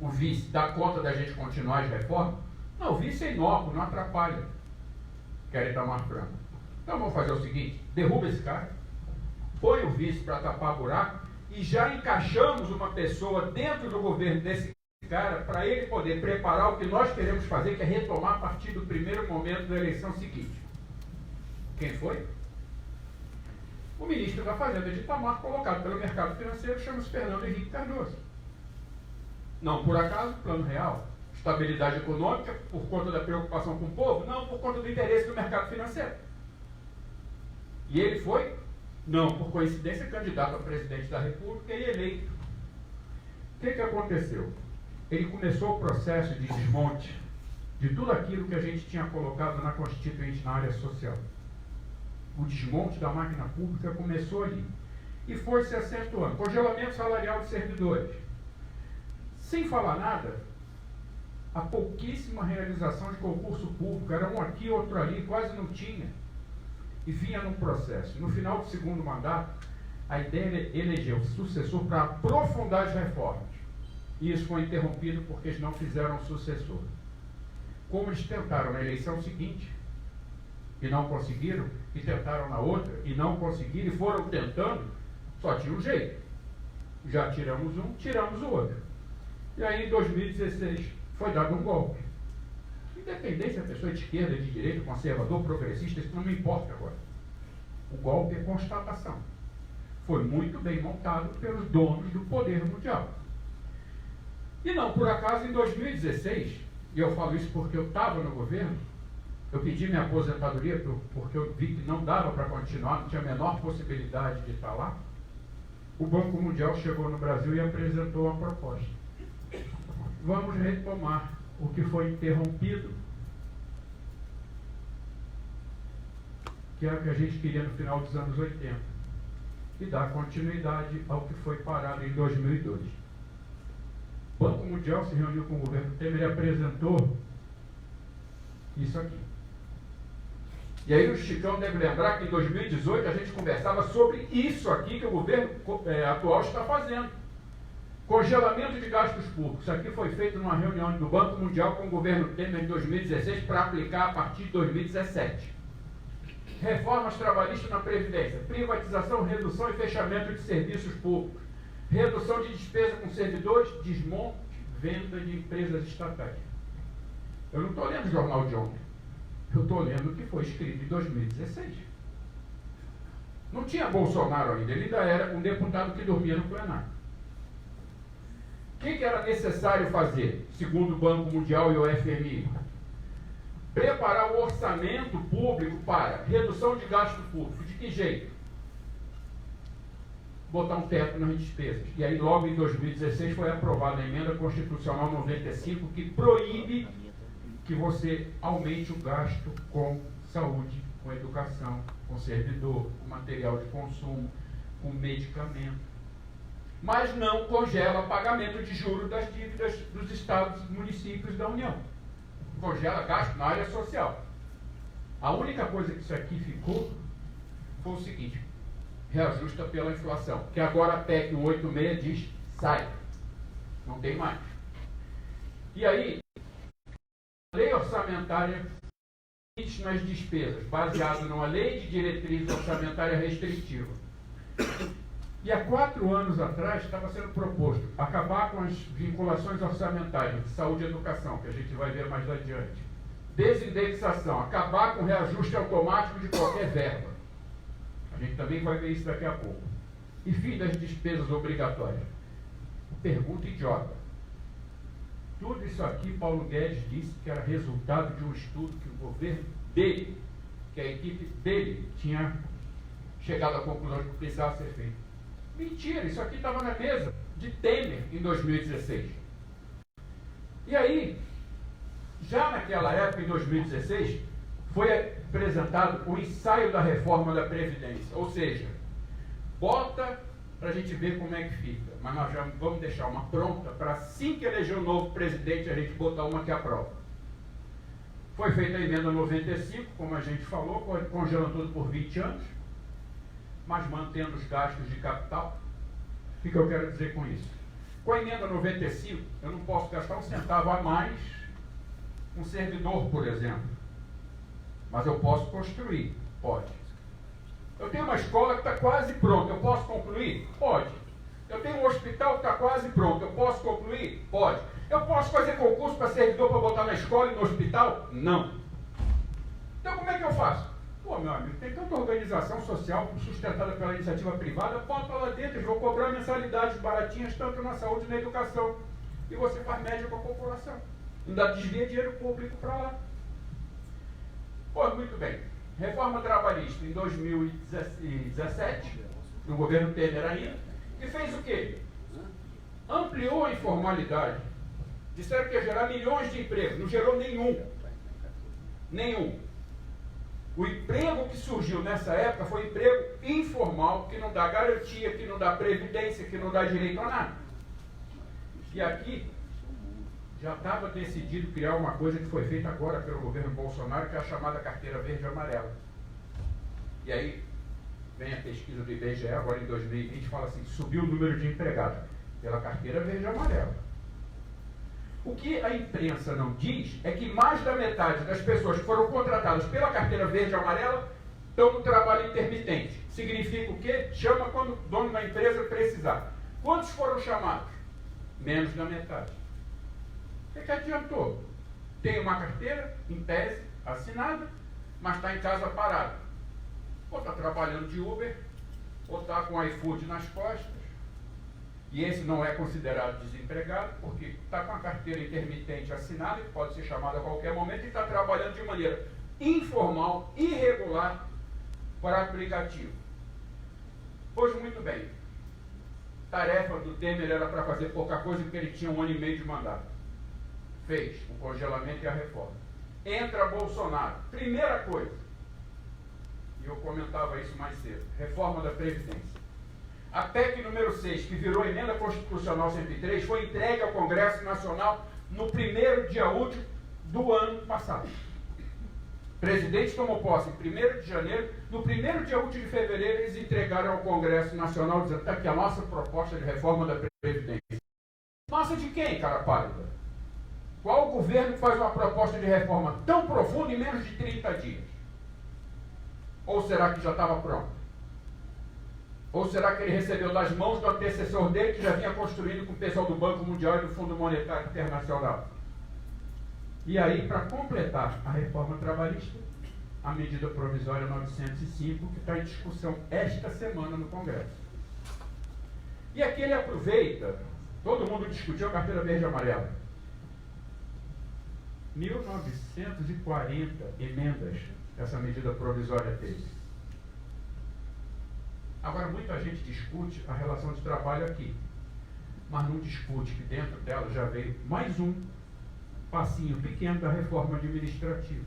o vice, dá conta da gente continuar as reformas? Não, o vice é inócuo, não atrapalha. Querem Itamar Franco. Então vamos fazer o seguinte: derruba esse cara, põe o vice para tapar buraco e já encaixamos uma pessoa dentro do governo desse cara para ele poder preparar o que nós queremos fazer, que é retomar a partir do primeiro momento da eleição seguinte. Quem foi? O ministro da Fazenda de Itamar, colocado pelo mercado financeiro, chama-se Fernando Henrique Cardoso. Não por acaso, plano real. Estabilidade econômica, por conta da preocupação com o povo? Não, por conta do interesse do mercado financeiro. E ele foi, não por coincidência, candidato a presidente da República e eleito. O que aconteceu? Ele começou o processo de desmonte de tudo aquilo que a gente tinha colocado na Constituinte na área social. O desmonte da máquina pública começou ali e foi se acentuando. Congelamento salarial de servidores. Sem falar nada, a pouquíssima realização de concurso público, era um aqui, outro ali, quase não tinha. E vinha num processo. No final do segundo mandato, a ideia era eleger o sucessor para aprofundar as reformas. E isso foi interrompido porque eles não fizeram o sucessor. Como eles tentaram na eleição seguinte, e não conseguiram, e tentaram na outra, e não conseguiram, e foram tentando, só tinha um jeito. Já tiramos um, tiramos o outro. E aí, em 2016, foi dado um golpe. Independente se a pessoa é de esquerda, de direita, conservador, progressista, isso não me importa agora. O golpe é constatação. foi muito bem montado pelos donos do poder mundial. E não por acaso, em 2016, e eu falo isso porque eu estava no governo, eu pedi minha aposentadoria porque eu vi que não dava para continuar, não tinha a menor possibilidade de estar lá. O Banco Mundial chegou no Brasil e apresentou uma proposta. Vamos retomar o que foi interrompido, que era o que a gente queria no final dos anos 80, e dar continuidade ao que foi parado em 2002. O Banco Mundial se reuniu com o governo Temer e apresentou isso aqui. E aí o Chicão deve lembrar que em 2018 a gente conversava sobre isso aqui que o governo atual está fazendo. Congelamento de gastos públicos. Isso aqui foi feito numa reunião do Banco Mundial com o governo Temer em 2016 para aplicar a partir de 2017. Reformas trabalhistas na Previdência, privatização, redução e fechamento de serviços públicos, redução de despesa com servidores, desmonte, venda de empresas estatais. Eu não estou lendo o jornal de ontem. Eu estou lendo o que foi escrito em 2016. Não tinha Bolsonaro ainda, ele ainda era um deputado que dormia no plenário. O que era necessário fazer, segundo o Banco Mundial e o FMI? Preparar o orçamento público para redução de gasto público. De que jeito? Botar um teto nas despesas. E aí, logo em 2016, foi aprovada a emenda constitucional 95, que proíbe que você aumente o gasto com saúde, com educação, com servidor, com material de consumo, com medicamento. Mas não congela pagamento de juros das dívidas dos estados e municípios da União. Congela gasto na área social. A única coisa que isso aqui ficou foi o seguinte: reajusta pela inflação, que agora a PEC 186 diz sai, não tem mais. E aí, a lei orçamentária nas despesas, baseada numa lei de diretriz orçamentária restritiva. E há 4 anos atrás estava sendo proposto acabar com as vinculações orçamentárias de saúde e educação, que a gente vai ver mais adiante. Desindexação, acabar com o reajuste automático de qualquer verba. A gente também vai ver isso daqui a pouco. E fim das despesas obrigatórias. Pergunta idiota. Tudo isso aqui, Paulo Guedes disse que era resultado de um estudo que o governo dele, que a equipe dele tinha chegado à conclusão de que precisava ser feito. Mentira, isso aqui estava na mesa de Temer em 2016. E aí, já naquela época, em 2016, foi apresentado o ensaio da reforma da Previdência. Ou seja, bota para a gente ver como é que fica. Mas nós já vamos deixar uma pronta para assim que eleger um novo presidente, a gente botar uma que aprova. Foi feita a emenda 95, como a gente falou, congelando tudo por 20 anos, mas mantendo os gastos de capital. O que eu quero dizer com isso? Com a emenda 95, eu não posso gastar um centavo a mais um servidor, por exemplo. Mas eu posso construir? Pode. Eu tenho uma escola que está quase pronta, eu posso concluir? Pode. Eu tenho um hospital que está quase pronto, eu posso concluir? Pode. Eu posso fazer concurso para servidor para botar na escola e no hospital? Não. Então como é que eu faço? Pô, meu amigo, tem tanta organização social sustentada pela iniciativa privada, bota lá dentro, eles vão cobrar mensalidades baratinhas, tanto na saúde e na educação. E você faz média com a população. Ainda desvia dinheiro público para lá. Pô, muito bem. Reforma trabalhista em 2017, no governo Temer ainda, e fez o quê? Ampliou a informalidade. Disseram que ia gerar milhões de empregos. Não gerou nenhum. Nenhum. O emprego que surgiu nessa época foi emprego informal, que não dá garantia, que não dá previdência, que não dá direito a nada. E aqui já estava decidido criar uma coisa que foi feita agora pelo governo Bolsonaro, que é a chamada carteira verde e amarela. E aí vem a pesquisa do IBGE, agora em 2020, fala assim, subiu o número de empregados pela carteira verde e amarela. O que a imprensa não diz é que mais da metade das pessoas que foram contratadas pela carteira verde e amarela estão no trabalho intermitente. Significa o quê? Chama quando o dono da empresa precisar. Quantos foram chamados? Menos da metade. O que adiantou? Tem uma carteira, em tese, assinada, mas está em casa parado. Ou está trabalhando de Uber, ou está com o iFood nas costas, e esse não é considerado desempregado, porque está com a carteira intermitente assinada, que pode ser chamada a qualquer momento, e está trabalhando de maneira informal, irregular, para aplicativo. Pois muito bem, tarefa do Temer era para fazer pouca coisa, porque ele tinha 1 ano e meio de mandato. Fez o congelamento e a reforma. Entra Bolsonaro. Primeira coisa, e eu comentava isso mais cedo, reforma da Previdência. A PEC número 6, que virou Emenda Constitucional 103, foi entregue ao Congresso Nacional no primeiro dia útil do ano passado. O presidente tomou posse em 1º de janeiro, no primeiro dia útil de fevereiro eles entregaram ao Congresso Nacional, dizendo, está aqui a nossa proposta de reforma da Previdência. Nossa de quem, cara pálida? Qual o governo que faz uma proposta de reforma tão profunda em menos de 30 dias? Ou será que já estava pronto? Ou será que ele recebeu das mãos do antecessor dele, que já vinha construindo com o pessoal do Banco Mundial e do Fundo Monetário Internacional? E aí, para completar a reforma trabalhista, a medida provisória 905, que está em discussão esta semana no Congresso. E aqui ele aproveita, todo mundo discutiu a carteira verde e amarela. 1940 emendas essa medida provisória teve. Agora, muita gente discute a relação de trabalho aqui, mas não discute que dentro dela já veio mais um passinho pequeno da reforma administrativa.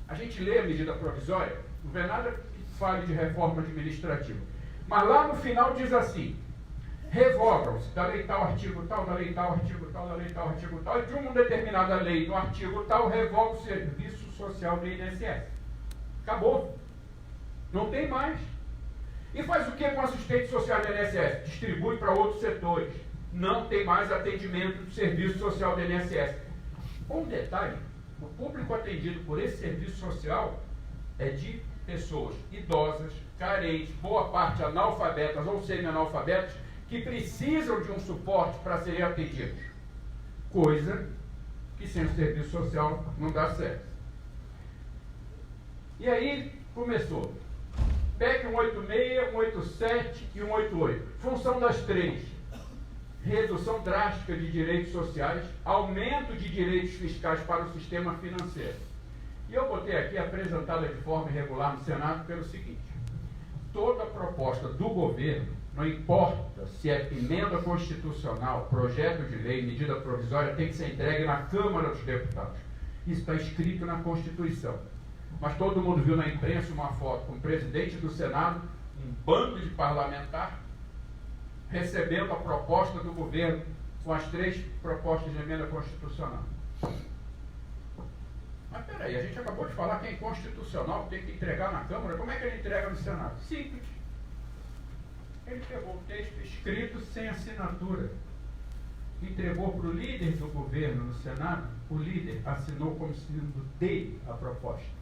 A gente lê a medida provisória, não vê nada que fale de reforma administrativa, mas lá no final diz assim: revogam-se da lei tal, artigo tal, da lei tal, artigo tal, da lei tal, artigo tal, e de uma determinada lei no artigo tal, revoga o serviço social do INSS. Acabou. Não tem mais. E faz o que com o assistente social do INSS? Distribui para outros setores. Não tem mais atendimento do serviço social do INSS. Um detalhe, o público atendido por esse serviço social é de pessoas idosas, carentes, boa parte analfabetas ou semi-analfabetas, que precisam de um suporte para serem atendidos. Coisa que sem o serviço social não dá certo. E aí começou. PEC 186, 187 e 188. Função das três: redução drástica de direitos sociais, aumento de direitos fiscais para o sistema financeiro. E eu botei aqui apresentada de forma irregular no Senado pelo seguinte: toda proposta do governo, não importa se é emenda constitucional, projeto de lei, medida provisória, tem que ser entregue na Câmara dos Deputados. Isso está escrito na Constituição. Mas todo mundo viu na imprensa uma foto com o presidente do Senado, um bando de parlamentar, recebendo a proposta do governo com as três propostas de emenda constitucional. Mas peraí, a gente acabou de falar que é inconstitucional, tem que entregar na Câmara. Como é que ele entrega no Senado? Simples. Ele pegou o texto escrito sem assinatura, entregou para o líder do governo no Senado, o líder assinou como sendo dele a proposta.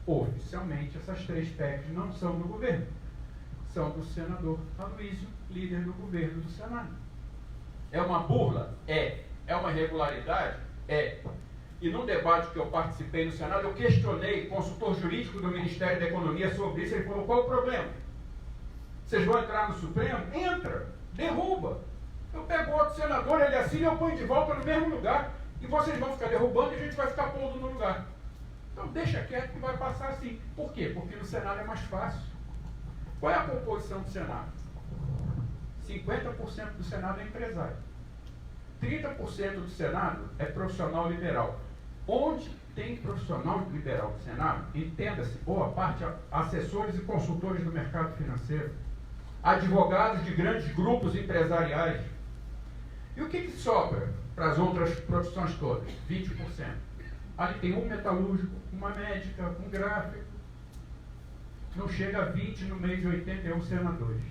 Oficialmente, essas três PECs não são do governo, são do senador Aloysio, líder do governo do Senado. É uma burla? É. É uma irregularidade? É. E num debate que eu participei no Senado, eu questionei o consultor jurídico do Ministério da Economia sobre isso. Ele falou: qual o problema? Vocês vão entrar no Supremo? Entra, derruba. Eu pego outro senador, ele assina e eu ponho de volta no mesmo lugar. E vocês vão ficar derrubando e a gente vai ficar pondo no lugar. Então deixa quieto que vai passar assim. Por quê? Porque no Senado é mais fácil. Qual é a composição do Senado? 50% do Senado é empresário. 30% do Senado é profissional liberal. Onde tem profissional liberal do Senado, entenda-se, boa parte assessores e consultores do mercado financeiro, advogados de grandes grupos empresariais. E o que sobra para as outras profissões todas? 20%. Ali tem um metalúrgico, uma médica, um gráfico. Não chega a 20 no meio de 81 senadores.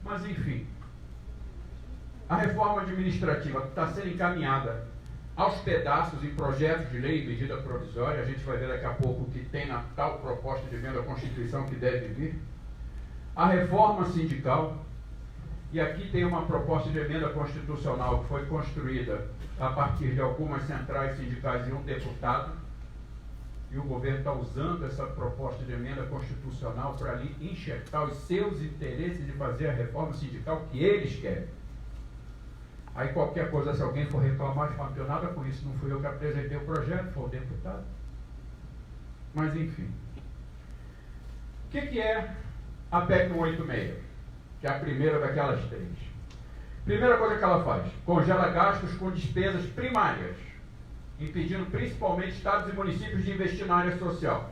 Mas, enfim, a reforma administrativa está sendo encaminhada aos pedaços em projetos de lei e medida provisória. A gente vai ver daqui a pouco o que tem na tal proposta de emenda à Constituição que deve vir. A reforma sindical. E aqui tem uma proposta de emenda constitucional que foi construída a partir de algumas centrais sindicais e um deputado. E o governo está usando essa proposta de emenda constitucional para ali enxertar os seus interesses de fazer a reforma sindical que eles querem. Aí qualquer coisa, se alguém for reclamar, não tem nada com isso, não fui eu que apresentei o projeto, foi o deputado. Mas enfim. O que é a PEC 186? Que é a primeira daquelas três. Primeira coisa que ela faz, congela gastos com despesas primárias, impedindo principalmente estados e municípios de investir na área social.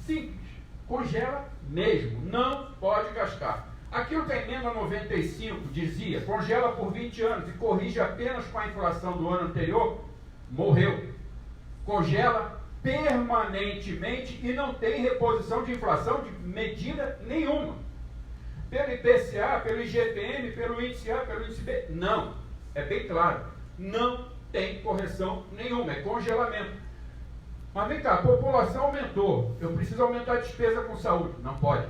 Simples. Congela mesmo. Não pode gastar. Aquilo que a emenda 95 dizia, congela por 20 anos e corrige apenas com a inflação do ano anterior, morreu. Congela permanentemente e não tem reposição de inflação de medida nenhuma. Pelo IPCA, pelo IGPM, pelo índice A, pelo índice B. Não. É bem claro. Não tem correção nenhuma. É congelamento. Mas vem cá, a população aumentou. Eu preciso aumentar a despesa com saúde. Não pode.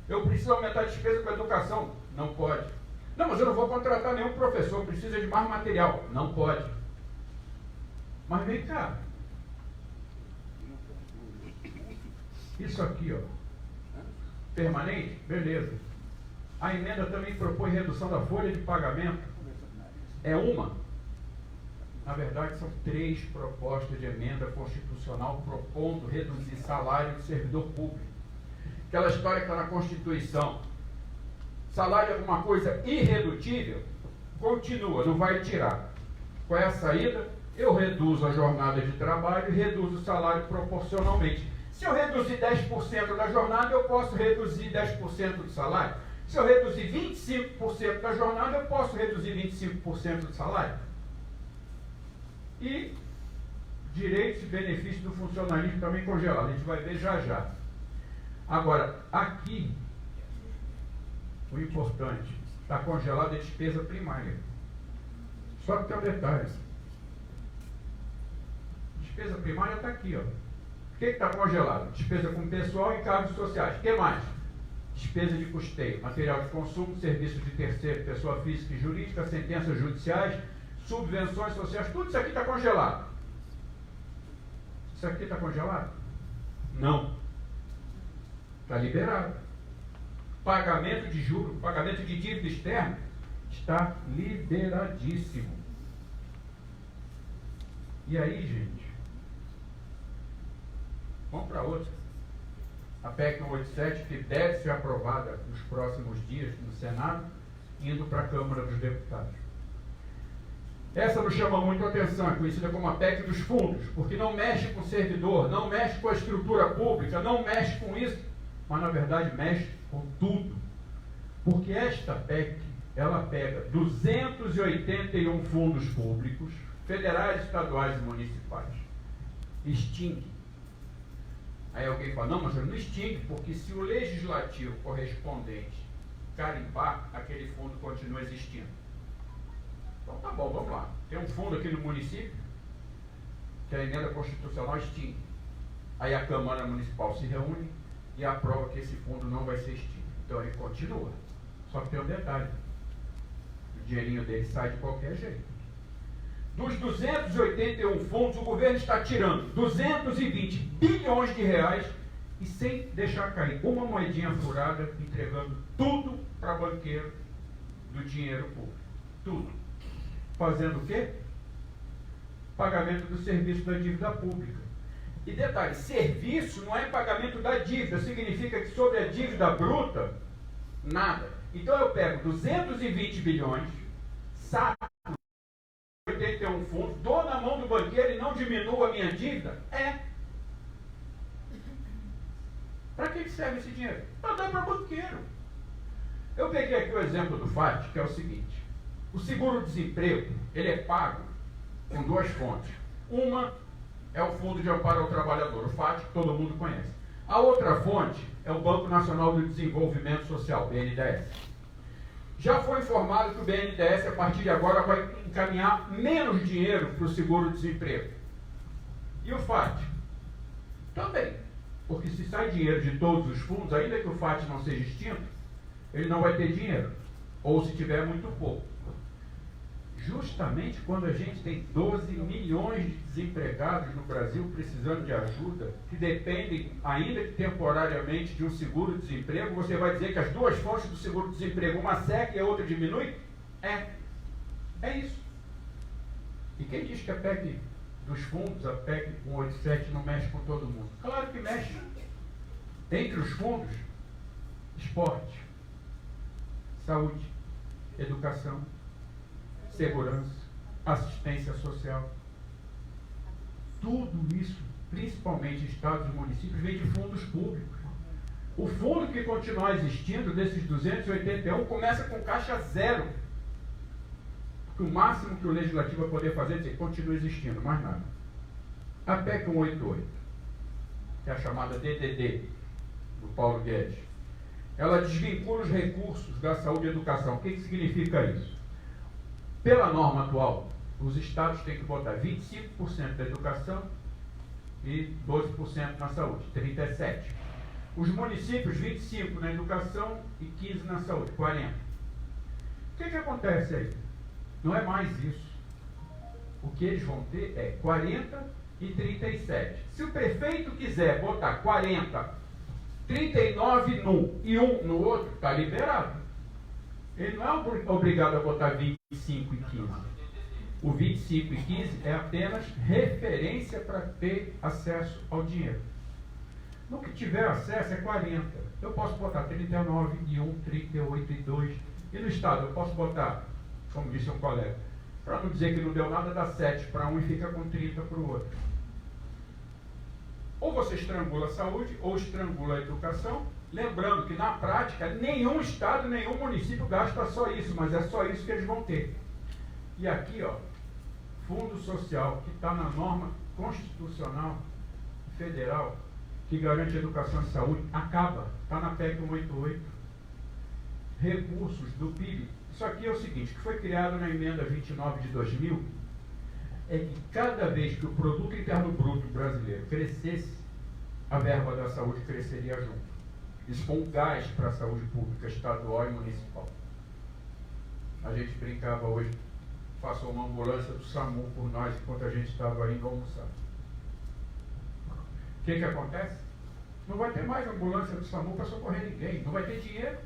Eu preciso aumentar a despesa com educação. Não pode. Não, mas eu não vou contratar nenhum professor. Precisa de mais material. Não pode. Mas vem cá. Isso aqui, ó. Permanente? Beleza. A emenda também propõe redução da folha de pagamento. É uma. Na verdade, são 3 propostas de emenda constitucional propondo reduzir salário de servidor público. Aquela história que está na Constituição. Salário é alguma coisa irredutível? Continua, não vai tirar. Qual é a saída? Eu reduzo a jornada de trabalho e reduzo o salário proporcionalmente. Se eu reduzir 10% da jornada, eu posso reduzir 10% do salário. Se eu reduzir 25% da jornada, eu posso reduzir 25% do salário. E direitos e benefícios do funcionalismo também congelados. A gente vai ver já já. Agora, aqui, o importante, está congelada a despesa primária. Só que tem um detalhe. Despesa primária está aqui, ó. O que está congelado? Despesa com pessoal e encargos sociais. O que mais? Despesa de custeio, material de consumo, serviços de terceiro, pessoa física e jurídica, sentenças judiciais, subvenções sociais, tudo isso aqui está congelado. Isso aqui está congelado? Não. Está liberado. Pagamento de juros, pagamento de dívida externa, está liberadíssimo. E aí, gente? Vamos para outra. A PEC 187, que deve ser aprovada nos próximos dias no Senado, indo para a Câmara dos Deputados. Essa nos chama muito a atenção, é conhecida como a PEC dos fundos, porque não mexe com o servidor, não mexe com a estrutura pública, não mexe com isso, mas na verdade mexe com tudo. Porque esta PEC, ela pega 281 fundos públicos, federais, estaduais e municipais, extingue. Aí alguém fala, não, mas eu não extingue, porque se o legislativo correspondente carimbar, aquele fundo continua existindo. Então tá bom, vamos lá. Tem um fundo aqui no município, que a emenda constitucional extingue. Aí a Câmara Municipal se reúne e aprova que esse fundo não vai ser extinto. Então ele continua. Só que tem um detalhe. O dinheirinho dele sai de qualquer jeito. Dos 281 fundos, o governo está tirando 220 bilhões de reais e sem deixar cair uma moedinha furada, entregando tudo para banqueiro do dinheiro público. Tudo. Fazendo o quê? Pagamento do serviço da dívida pública. E detalhe, serviço não é pagamento da dívida, significa que sobre a dívida bruta, nada. Então eu pego 220 bilhões, saco 81 fundos, dou na mão do banqueiro e não diminuo a minha dívida? É. Para que serve esse dinheiro? Para dar para banqueiro. Eu peguei aqui o exemplo do FAT, que é o seguinte. O seguro-desemprego, ele é pago com 2 fontes. Uma é o Fundo de Amparo ao Trabalhador, o FAT, que todo mundo conhece. A outra fonte é o Banco Nacional do Desenvolvimento Social, BNDES. Já foi informado que o BNDES, a partir de agora, vai encaminhar menos dinheiro para o seguro-desemprego. E o FAT? Também. Porque se sai dinheiro de todos os fundos, ainda que o FAT não seja extinto, ele não vai ter dinheiro. Ou se tiver, muito pouco. justamente quando a gente tem 12 milhões de desempregados no Brasil precisando de ajuda, que dependem, ainda que temporariamente, de um seguro-desemprego, você vai dizer que as duas fontes do seguro-desemprego, uma seca e a outra diminui? É isso. E quem diz que a PEC dos fundos, a PEC 187, não mexe com todo mundo? Claro que mexe. Entre os fundos, esporte, saúde, educação, segurança, assistência social. Tudo isso, principalmente estados e municípios, vem de fundos públicos. O fundo que continuar existindo, desses 281, começa com caixa zero. Porque o máximo que o legislativo vai poder fazer é dizer que continua existindo, mais nada. A PEC 188, que é a chamada DDD, do Paulo Guedes, ela desvincula os recursos da saúde e educação. O que significa isso? Pela norma atual, os estados têm que botar 25% da educação e 12% na saúde, 37%. Os municípios, 25% na educação e 15% na saúde, 40%. O que acontece aí? Não é mais isso. O que eles vão ter é 40% e 37%. Se o prefeito quiser botar 40%, 39% num e 1% no outro, está liberado. Ele não é obrigado a botar 25% e 15%. O 25% e 15% é apenas referência para ter acesso ao dinheiro. No que tiver acesso é 40%. Eu posso botar 39% e 1%, 38% e 2%. E no estado eu posso botar, como disse um colega, para não dizer que não deu nada, dá 7 para um e fica com 30 para o outro. Ou você estrangula a saúde, ou estrangula a educação. Lembrando que, na prática, nenhum estado, nenhum município gasta só isso, mas é só isso que eles vão ter. E aqui, ó, Fundo Social, que está na norma constitucional federal, que garante educação e saúde, acaba, está na PEC 188. Recursos do PIB. Isso aqui é o seguinte, que foi criado na emenda 29 de 2000, é que cada vez que o produto interno bruto brasileiro crescesse, a verba da saúde cresceria junto. Isso foi um gás para a saúde pública estadual e municipal. A gente brincava hoje, passou uma ambulância do SAMU por nós enquanto a gente estava indo almoçar. O que acontece? Não vai ter mais ambulância do SAMU para socorrer ninguém, não vai ter dinheiro,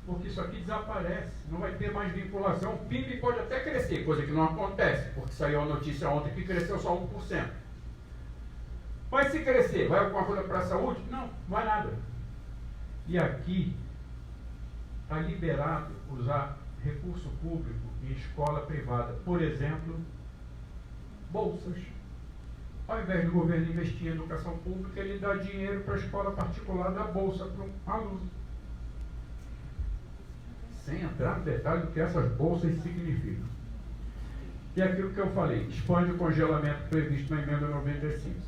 porque isso aqui desaparece, não vai ter mais vinculação. O PIB pode até crescer, coisa que não acontece, porque saiu a notícia ontem que cresceu só 1%. Mas se crescer, vai alguma coisa para a saúde? Não vai nada. E aqui está liberado usar recurso público em escola privada. Por exemplo, bolsas. Ao invés do governo investir em educação pública, ele dá dinheiro para a escola particular, dá bolsa para um aluno. Sem entrar no detalhe do que essas bolsas significam. E aquilo que eu falei, expande o congelamento previsto na emenda 95.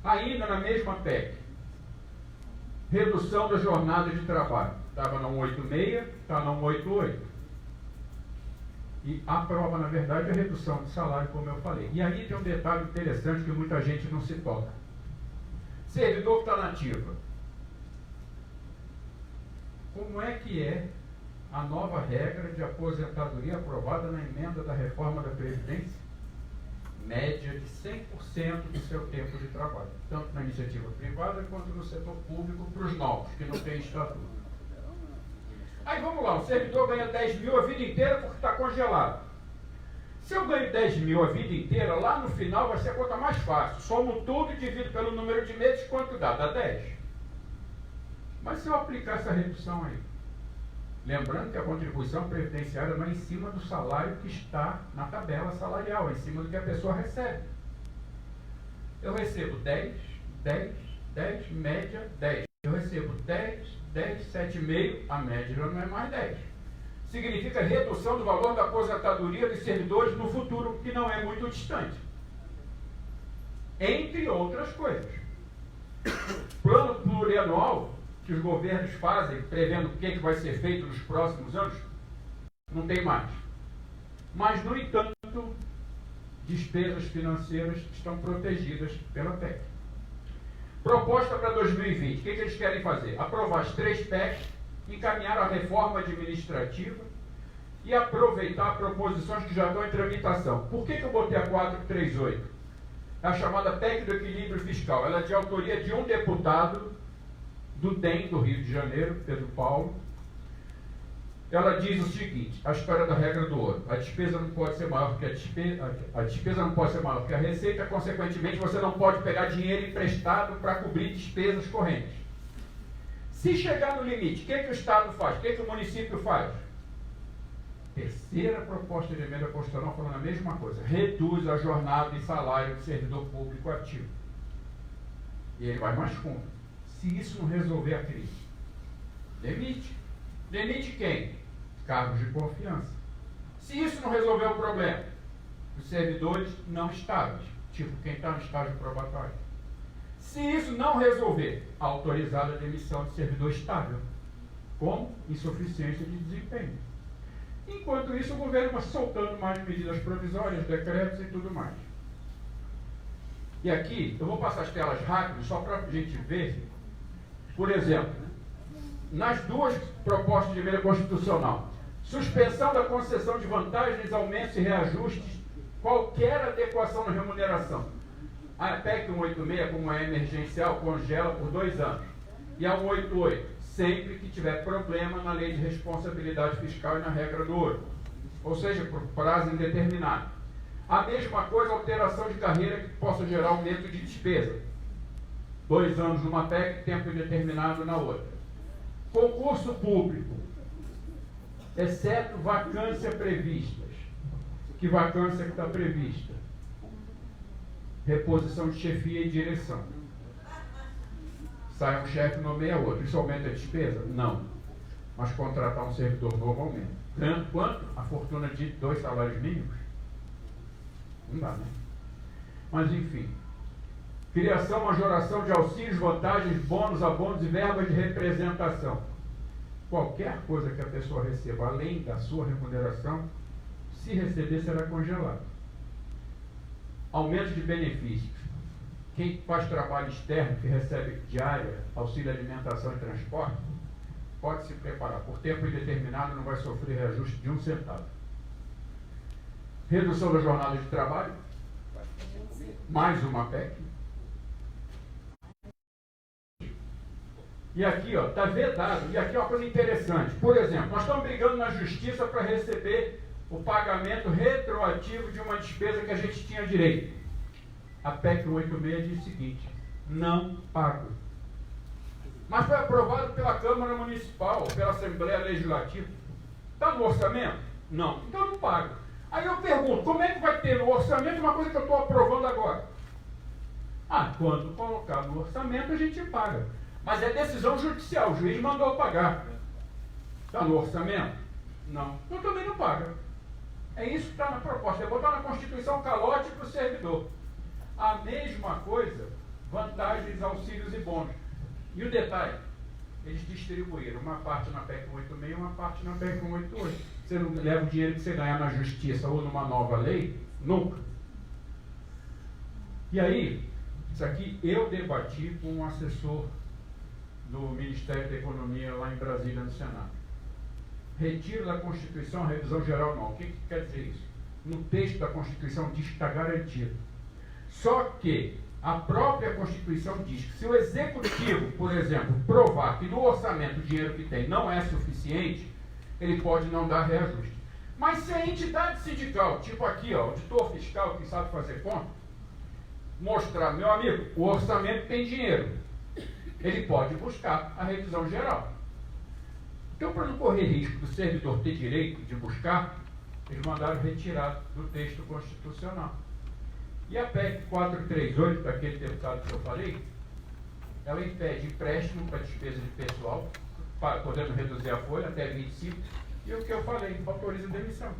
Ainda na mesma PEC, redução da jornada de trabalho. Estava na 186, está na 188. E aprova, na verdade, a redução de salário, como eu falei. E aí tem um detalhe interessante que muita gente não se toca. Servidor que está na ativa. Como é que é a nova regra de aposentadoria aprovada na emenda da reforma da Previdência? Média de 100% do seu tempo de trabalho, tanto na iniciativa privada quanto no setor público para os novos, que não têm estatuto. Aí vamos lá, o servidor ganha 10 mil a vida inteira porque está congelado. Se eu ganho 10 mil a vida inteira, lá no final vai ser a conta mais fácil. Somo tudo e divido pelo número de meses, quanto dá? Dá 10. Mas se eu aplicar essa redução aí, lembrando que a contribuição previdenciária não é em cima do salário que está na tabela salarial, é em cima do que a pessoa recebe. Eu recebo 10, 10, 10, média 10. Eu recebo 10, 10, 7,5, a média já não é mais 10. Significa redução do valor da aposentadoria dos servidores no futuro, que não é muito distante. Entre outras coisas. Plano plurianual que os governos fazem, prevendo o que vai ser feito nos próximos anos, não tem mais. Mas, no entanto, despesas financeiras estão protegidas pela PEC. Proposta para 2020, o que eles querem fazer? Aprovar as 3 PECs, encaminhar a reforma administrativa e aproveitar proposições que já estão em tramitação. Por que eu botei a 438? É a chamada PEC do equilíbrio fiscal. Ela é de autoria de um deputado do DEM do Rio de Janeiro, Pedro Paulo. Ela diz o seguinte, a história da regra do ouro: a despesa não pode ser maior que a despesa não pode ser maior que a receita, consequentemente você não pode pegar dinheiro emprestado para cobrir despesas correntes. Se chegar no limite, o que o Estado faz? O que o município faz? Terceira proposta de emenda constitucional falando a mesma coisa: reduz a jornada e salário do servidor público ativo. E ele vai mais fundo. Se isso não resolver a crise, demite. Demite quem? Cargos de confiança. Se isso não resolver o problema, os servidores não estáveis, tipo quem está no estágio probatório. Se isso não resolver, autorizada a demissão de servidor estável, com insuficiência de desempenho. Enquanto isso, o governo vai soltando mais medidas provisórias, decretos e tudo mais. E aqui, eu vou passar as telas rápido, só para a gente ver. Por exemplo, nas duas propostas de emenda constitucional, suspensão da concessão de vantagens, aumentos e reajustes, qualquer adequação na remuneração. A PEC 186, como é emergencial, congela por 2 anos. E a 188, sempre que tiver problema na lei de responsabilidade fiscal e na regra do ouro. Ou seja, por prazo indeterminado. A mesma coisa, alteração de carreira que possa gerar aumento de despesa. 2 anos numa PEC, tempo indeterminado na outra. Concurso público, exceto vacância previstas. Que vacância que está prevista? Reposição de chefia e direção. Sai um chefe e nomeia outro. Isso aumenta a despesa? Não. Mas contratar um servidor novo aumenta. Tanto quanto a fortuna de 2 salários mínimos? Não dá, né? Mas enfim. Criação, majoração de auxílios, vantagens, bônus, abonos e verbas de representação. Qualquer coisa que a pessoa receba além da sua remuneração, se receber, será congelado. Aumento de benefícios. Quem faz trabalho externo, que recebe diária, auxílio alimentação e transporte, pode se preparar. Por tempo indeterminado, não vai sofrer reajuste de 1 centavo. Redução da jornada de trabalho. Mais uma PEC. E aqui, ó, está vedado. E aqui é uma coisa interessante. Por exemplo, nós estamos brigando na justiça para receber o pagamento retroativo de uma despesa que a gente tinha direito. A PEC 186 diz o seguinte: não pago. Mas foi aprovado pela Câmara Municipal, pela Assembleia Legislativa. Está no orçamento? Não. Então não pago. Aí eu pergunto, como é que vai ter no orçamento uma coisa que eu estou aprovando agora? Ah, quando colocar no orçamento a gente paga. Mas é decisão judicial, o juiz mandou pagar. Está no orçamento? Não. Então também não paga. É isso que está na proposta. É botar na Constituição calote para o servidor. A mesma coisa, vantagens, auxílios e bônus. E o detalhe, eles distribuíram uma parte na PEC 186 e uma parte na PEC 188. Você não leva o dinheiro que você ganhar na justiça ou numa nova lei? Nunca. E aí, isso aqui eu debati com um assessor do Ministério da Economia lá em Brasília, no Senado. Retiro da Constituição a revisão geral não. O que quer dizer isso? No texto da Constituição diz que está garantido. Só que a própria Constituição diz que se o Executivo, por exemplo, provar que no orçamento o dinheiro que tem não é suficiente, ele pode não dar reajuste. Mas se a entidade sindical, tipo aqui, ó, auditor fiscal que sabe fazer conta, mostrar, meu amigo, o orçamento tem dinheiro, ele pode buscar a revisão geral. Então, para não correr risco do servidor ter direito de buscar, eles mandaram retirar do texto constitucional. E a PEC 438, daquele deputado que eu falei, ela impede empréstimo para despesa de pessoal, podendo reduzir a folha até 25, e o que eu falei, autoriza demissão.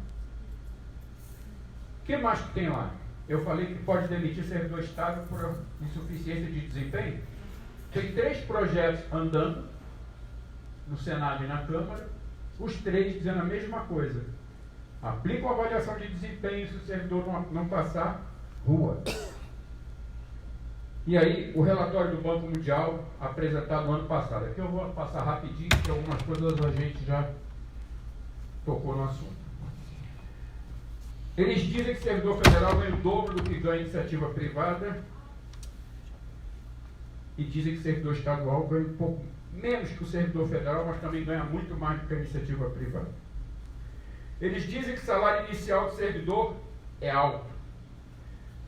O que mais que tem lá? Eu falei que pode demitir servidor estável por insuficiência de desempenho. Tem 3 projetos andando no Senado e na Câmara, os 3 dizendo a mesma coisa. Aplica uma avaliação de desempenho se o servidor não passar, rua. E aí, o relatório do Banco Mundial, apresentado no ano passado. Aqui eu vou passar rapidinho, porque algumas coisas a gente já tocou no assunto. Eles dizem que servidor federal ganha o dobro do que ganha iniciativa privada e dizem que servidor estadual ganha um pouco menos que o servidor federal, mas também ganha muito mais do que a iniciativa privada. Eles dizem que o salário inicial do servidor é alto.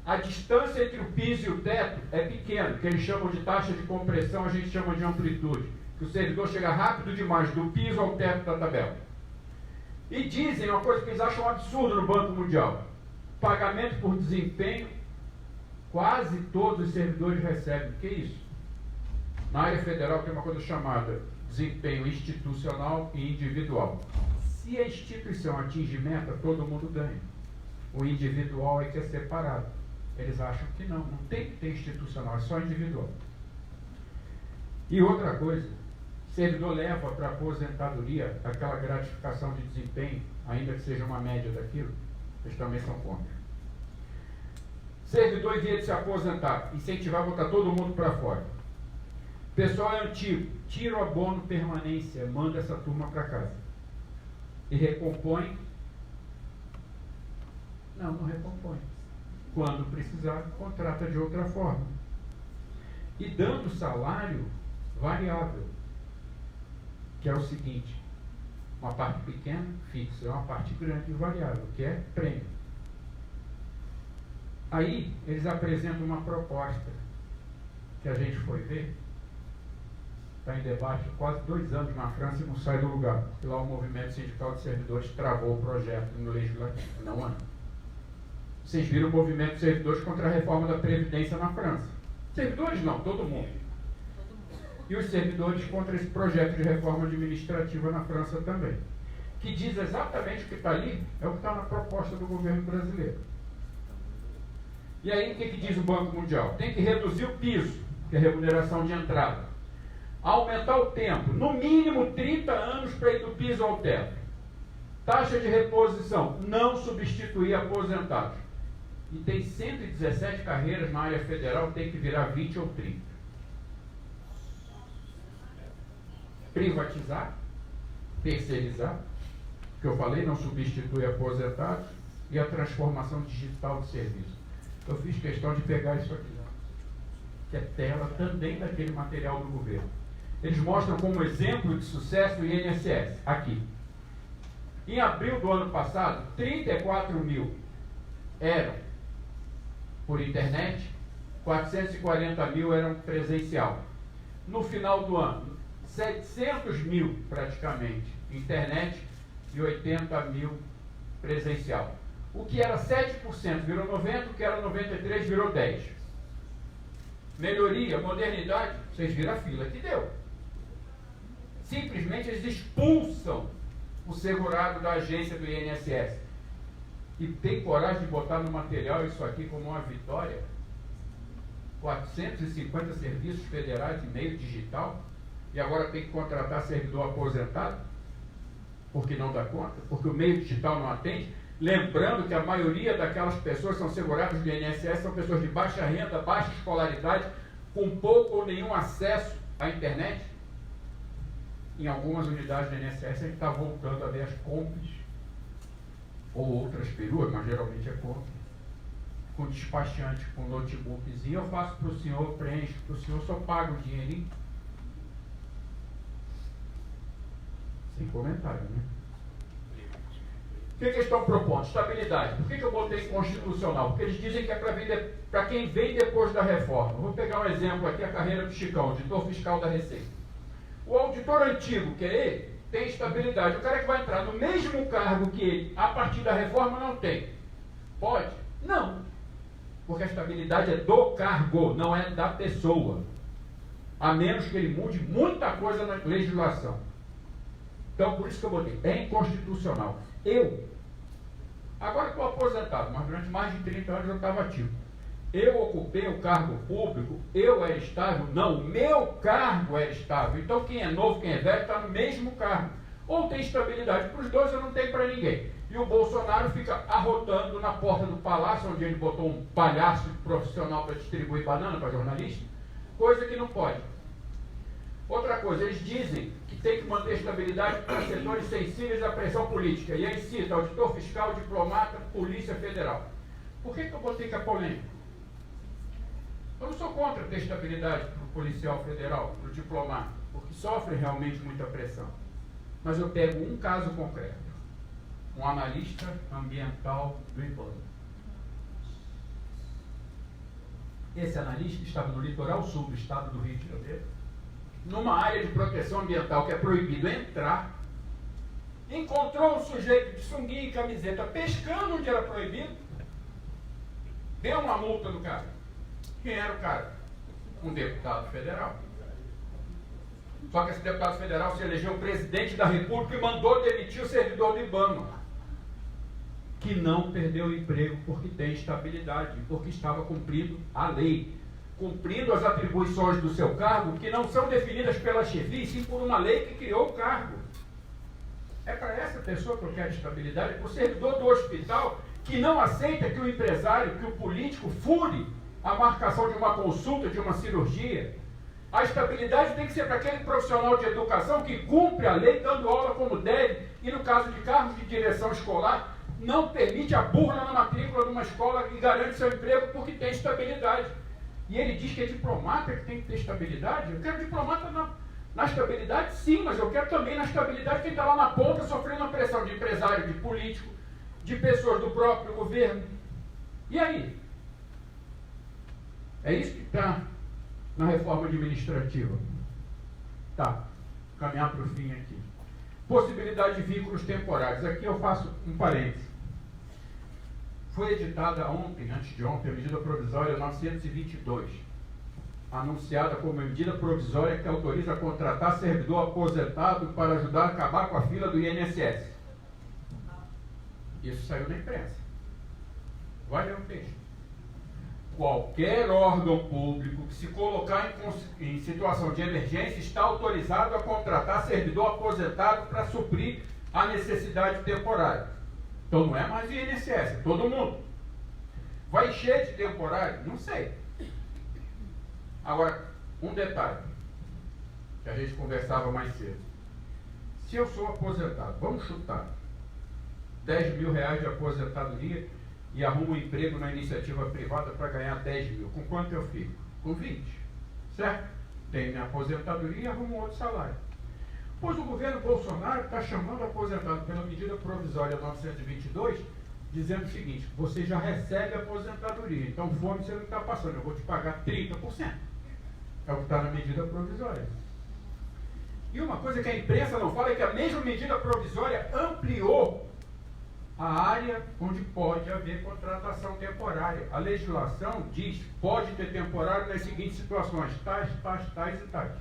A distância entre o piso e o teto é pequena, que eles chamam de taxa de compressão, a gente chama de amplitude, que o servidor chega rápido demais do piso ao teto da tabela. E dizem uma coisa que eles acham um absurdo no Banco Mundial: pagamento por desempenho, quase todos os servidores recebem. O que é isso? Na área federal tem uma coisa chamada desempenho institucional e individual. Se a instituição atinge meta, todo mundo ganha. O individual é que é separado. Eles acham que não tem que ter institucional, é só individual. E outra coisa, o servidor leva para a aposentadoria aquela gratificação de desempenho, ainda que seja uma média daquilo, eles também são contra. Servidor, em vez de se aposentar, incentivar a botar todo mundo para fora. O pessoal é antigo, tira o abono permanência, manda essa turma para casa. E recompõe? Não recompõe. Quando precisar, contrata de outra forma. E dando salário variável, que é o seguinte: uma parte pequena, fixa, e uma parte grande, variável, que é prêmio. Aí, eles apresentam uma proposta que a gente foi ver, está em debate há quase 2 anos na França e não sai do lugar, porque lá o movimento sindical de servidores travou o projeto no legislativo. Não. Vocês viram o movimento de servidores contra a reforma da Previdência na França. Servidores não, todo mundo. E os servidores contra esse projeto de reforma administrativa na França também, que diz exatamente o que está ali, é o que está na proposta do governo brasileiro. E aí, o que diz o Banco Mundial? Tem que reduzir o piso, que é a remuneração de entrada. Aumentar o tempo, no mínimo 30 anos para ir do piso ao teto. Taxa de reposição, não substituir aposentados. E tem 117 carreiras na área federal, tem que virar 20 ou 30. Privatizar, terceirizar, que eu falei, não substitui aposentados, e a transformação digital de serviço. Eu fiz questão de pegar isso aqui, que é tela também daquele material do governo. Eles mostram como exemplo de sucesso o INSS, aqui. Em abril do ano passado, 34 mil eram por internet, 440 mil eram presencial. No final do ano, 700 mil praticamente internet e 80 mil presencial. O que era 7% virou 90%, o que era 93% virou 10%. Melhoria, modernidade, vocês viram a fila que deu. Simplesmente eles expulsam o segurado da agência do INSS. E tem coragem de botar no material isso aqui como uma vitória? 450 serviços federais de meio digital, e agora tem que contratar servidor aposentado, porque não dá conta, porque o meio digital não atende. Lembrando que a maioria daquelas pessoas que são seguradas do INSS são pessoas de baixa renda, baixa escolaridade, com pouco ou nenhum acesso à internet. Em algumas unidades do INSS a gente está voltando a ver as compras, ou outras peruas, mas geralmente é compra, com despachante, com notebookzinho. Eu faço para o senhor, preencho para o senhor, só pago o dinheirinho. Sem comentário, né? O que eles estão propondo? Estabilidade. Por que eu botei constitucional? Porque eles dizem que é para quem vem depois da reforma. Vou pegar um exemplo aqui, a carreira do Chicão, auditor fiscal da Receita. O auditor antigo, que é ele, tem estabilidade. O cara que vai entrar no mesmo cargo que ele, a partir da reforma, não tem. Pode? Não. Porque a estabilidade é do cargo, não é da pessoa. A menos que ele mude muita coisa na legislação. Então, por isso que eu botei. É inconstitucional. Agora estou aposentado, mas durante mais de 30 anos eu estava ativo. Eu ocupei o cargo público, eu era estável? Não, o meu cargo era estável. Então quem é novo, quem é velho, está no mesmo cargo. Ou tem estabilidade para os dois, ou não tem para ninguém. E o Bolsonaro fica arrotando na porta do palácio, onde ele botou um palhaço profissional para distribuir banana para jornalista, coisa que não pode. Outra coisa, eles dizem que tem que manter estabilidade para setores sensíveis à pressão política. E aí cita auditor fiscal, diplomata, Polícia Federal. Por que eu botei que é polêmico? Eu não sou contra ter estabilidade para o policial federal, para o diplomata, porque sofre realmente muita pressão. Mas eu pego um caso concreto. Um analista ambiental do IBAMA. Esse analista estava no litoral sul do estado do Rio de Janeiro, numa área de proteção ambiental que é proibido entrar, encontrou um sujeito de sunguinha e camiseta pescando onde era proibido, deu uma multa no cara. Quem era o cara? Um deputado federal. Só que esse deputado federal se elegeu presidente da República e mandou demitir o servidor do IBAMA, que não perdeu o emprego porque tem estabilidade, porque estava cumprindo a lei, cumprindo as atribuições do seu cargo, que não são definidas pela chefia, sim por uma lei que criou o cargo. É para essa pessoa que eu quero estabilidade, para o servidor do hospital que não aceita que o empresário, que o político fure a marcação de uma consulta, de uma cirurgia. A estabilidade tem que ser para aquele profissional de educação que cumpre a lei, dando aula como deve, e no caso de cargos de direção escolar, não permite a burla na matrícula de uma escola e garante seu emprego porque tem estabilidade. E ele diz que é diplomata que tem que ter estabilidade. Eu quero diplomata na estabilidade, sim, mas eu quero também na estabilidade quem está lá na ponta sofrendo a pressão de empresário, de político, de pessoas do próprio governo. E aí? É isso que está na reforma administrativa. Tá, caminhar para o fim aqui. Possibilidade de vínculos temporários. Aqui eu faço um parênteses. Foi editada ontem, antes de ontem, a medida provisória 922, anunciada como medida provisória que autoriza a contratar servidor aposentado para ajudar a acabar com a fila do INSS. Isso saiu na imprensa. Vai ler o texto. Qualquer órgão público que se colocar em situação de emergência está autorizado a contratar servidor aposentado para suprir a necessidade temporária. Então não é mais o INSS, é todo mundo. Vai encher de temporário? Não sei. Agora, um detalhe, que a gente conversava mais cedo. Se eu sou aposentado, vamos chutar, 10 mil reais de aposentadoria e arrumo um emprego na iniciativa privada para ganhar 10 mil. Com quanto eu fico? Com 20. Certo? Tenho minha aposentadoria e arrumo outro salário. Pois o governo Bolsonaro está chamando aposentado pela medida provisória 922, dizendo o seguinte: você já recebe aposentadoria, então fome você não está passando, eu vou te pagar 30%. É o que está na medida provisória. E uma coisa que a imprensa não fala é que a mesma medida provisória ampliou a área onde pode haver contratação temporária. A legislação diz, pode ter temporário nas seguintes situações, tais e tais.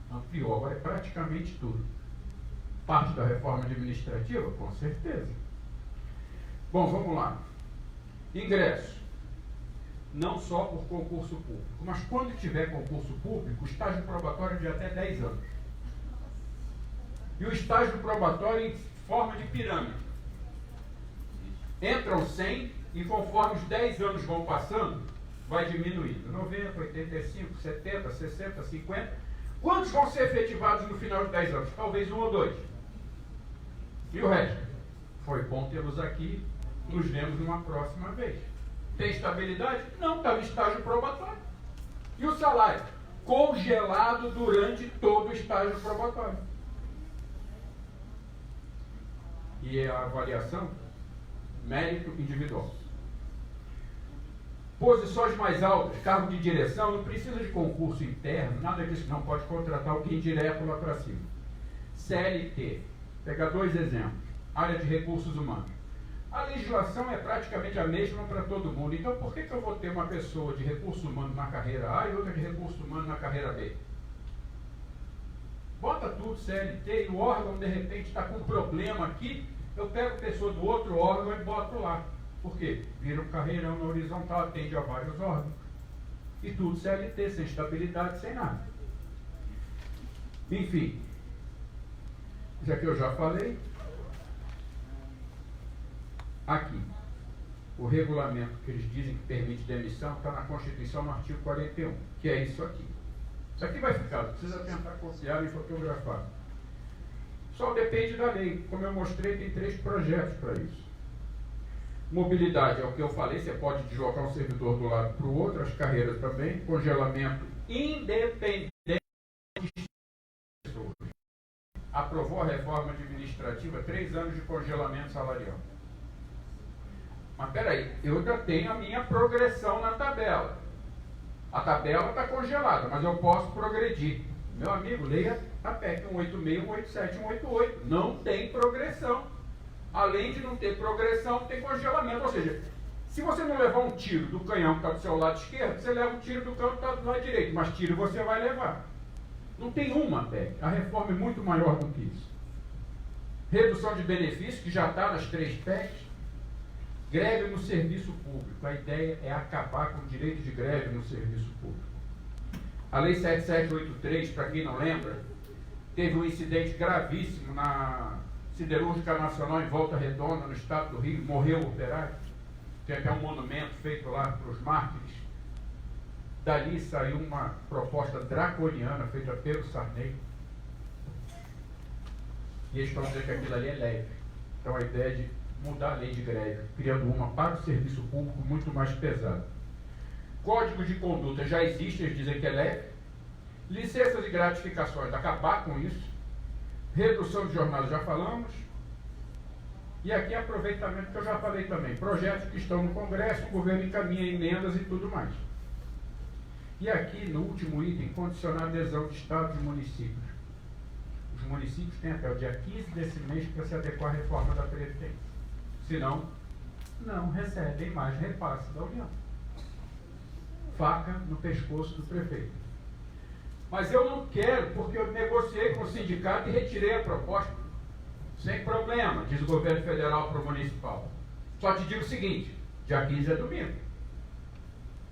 Ampliou, agora é praticamente tudo. Parte da reforma administrativa? Com certeza. Bom, vamos lá. Ingresso. Não só por concurso público, mas quando tiver concurso público, o estágio probatório é de até 10 anos. E o estágio probatório em forma de pirâmide. Entram 100 e conforme os 10 anos vão passando, vai diminuindo. 90, 85, 70, 60, 50. Quantos vão ser efetivados no final de 10 anos? Talvez 1 ou 2. E o resto? Foi bom tê-los aqui. Nos vemos numa próxima vez. Tem estabilidade? Não, está no estágio probatório. E o salário? Congelado durante todo o estágio probatório. E a avaliação? Mérito individual. Posições mais altas, cargo de direção, não precisa de concurso interno, nada disso, não pode contratar alguém direto lá para cima. CLT, pegar 2 exemplos. Área de recursos humanos. A legislação é praticamente a mesma para todo mundo, então por que eu vou ter uma pessoa de recurso humano na carreira A e outra de recurso humano na carreira B? Bota tudo CLT e o órgão de repente está com um problema aqui, eu pego pessoa do outro órgão e boto lá. Por quê? Vira um carreirão na horizontal, atende a vários órgãos. E tudo CLT, sem estabilidade, sem nada. Enfim, isso aqui eu já falei. Aqui, o regulamento que eles dizem que permite demissão está na Constituição no artigo 41, que é isso aqui. Isso aqui vai ficar, não precisa tentar copiar nem fotografar. Só depende da lei. Como eu mostrei, tem 3 projetos para isso. Mobilidade é o que eu falei, você pode deslocar um servidor do lado para o outro, as carreiras também, congelamento independente de pessoas. Aprovou a reforma administrativa, 3 anos de congelamento salarial. Mas peraí, eu já tenho a minha progressão na tabela. A tabela está congelada, mas eu posso progredir. Meu amigo, leia a PEC 186, 187, 188. Não tem progressão. Além de não ter progressão, tem congelamento. Ou seja, se você não levar um tiro do canhão que está do seu lado esquerdo, você leva um tiro do canhão que está do lado direito. Mas tiro você vai levar. Não tem uma PEC. A reforma é muito maior do que isso. Redução de benefícios, que já está nas 3 PECs. Greve no serviço público. A ideia é acabar com o direito de greve no serviço público. A Lei 7783, para quem não lembra, teve um incidente gravíssimo na Siderúrgica Nacional em Volta Redonda, no estado do Rio. Morreu o operário. Tem até um monumento feito lá para os mártires. Dali saiu uma proposta draconiana feita pelo Sarney. E eles estão dizendo que aquilo ali é leve. Então a ideia é de mudar a lei de greve, criando uma para o serviço público muito mais pesada. Código de conduta já existe, eles dizem que é leve. Licenças e gratificações, acabar com isso. Redução de jornada, já falamos. E aqui aproveitamento, que eu já falei também. Projetos que estão no Congresso, o governo encaminha emendas e tudo mais. E aqui, no último item, condicionar a adesão de estados e municípios. Os municípios têm até o dia 15 desse mês para se adequar à reforma da Previdência. Senão, não recebem mais repasse da União. Faca no pescoço do prefeito. Mas eu não quero, porque eu negociei com o sindicato e retirei a proposta. Sem problema, diz o governo federal para o municipal. Só te digo o seguinte, dia 15 é domingo.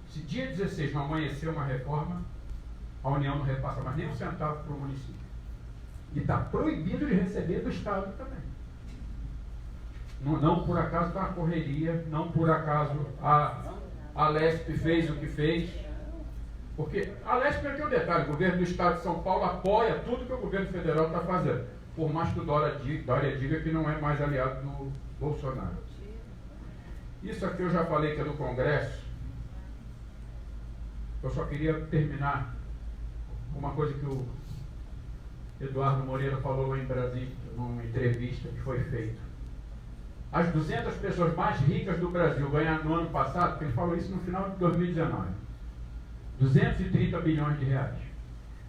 Se dia 16 não amanhecer uma reforma, a União não repassa mais nem um centavo para o município. E está proibido de receber do Estado também. Não por acaso está uma correria, não por acaso a Lesp fez o que fez. Porque a Lesp é um detalhe, o governo do Estado de São Paulo apoia tudo que o governo federal está fazendo. Por mais que o Dória diga que não é mais aliado do Bolsonaro. Isso aqui eu já falei que é do Congresso. Eu só queria terminar com uma coisa que o Eduardo Moreira falou lá em Brasília, numa entrevista que foi feita. As 200 pessoas mais ricas do Brasil ganharam no ano passado, porque ele falou isso no final de 2019, 230 bilhões de reais.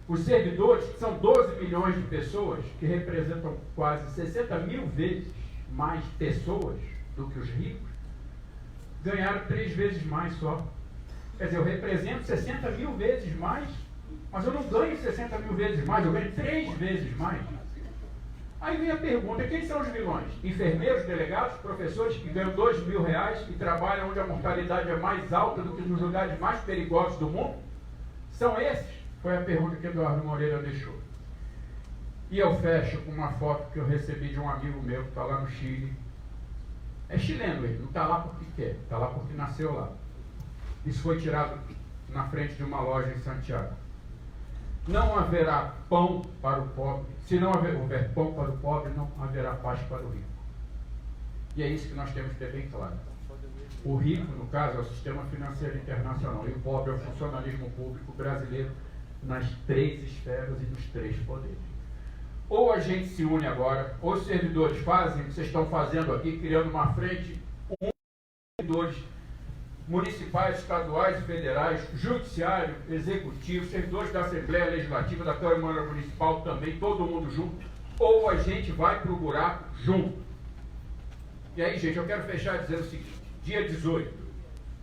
Os servidores, que são 12 milhões de pessoas, que representam quase 60 mil vezes mais pessoas do que os ricos, ganharam 3 vezes mais só. Quer dizer, eu represento 60 mil vezes mais, mas eu não ganho 60 mil vezes mais, eu ganho 3 vezes mais. Aí vem a pergunta, quem são os vilões? Enfermeiros, delegados, professores que ganham 2 mil reais e trabalham onde a mortalidade é mais alta do que nos lugares mais perigosos do mundo? São esses? Foi a pergunta que Eduardo Moreira deixou. E eu fecho com uma foto que eu recebi de um amigo meu que está lá no Chile. É chileno ele, não está lá porque quer, está lá porque nasceu lá. Isso foi tirado na frente de uma loja em Santiago. Não haverá pão para o pobre. Se não houver pão para o pobre, não haverá paz para o rico. E é isso que nós temos que ter bem claro. O rico, no caso, é o sistema financeiro internacional. E o pobre é o funcionalismo público brasileiro nas 3 esferas e nos 3 poderes. Ou a gente se une agora, ou os servidores fazem o que vocês estão fazendo aqui, criando uma frente, servidores municipais, estaduais e federais, judiciário, executivo, servidores da Assembleia Legislativa, da Câmara Municipal também, todo mundo junto, ou a gente vai para o buraco junto. E aí, gente, eu quero fechar dizendo o seguinte, dia 18,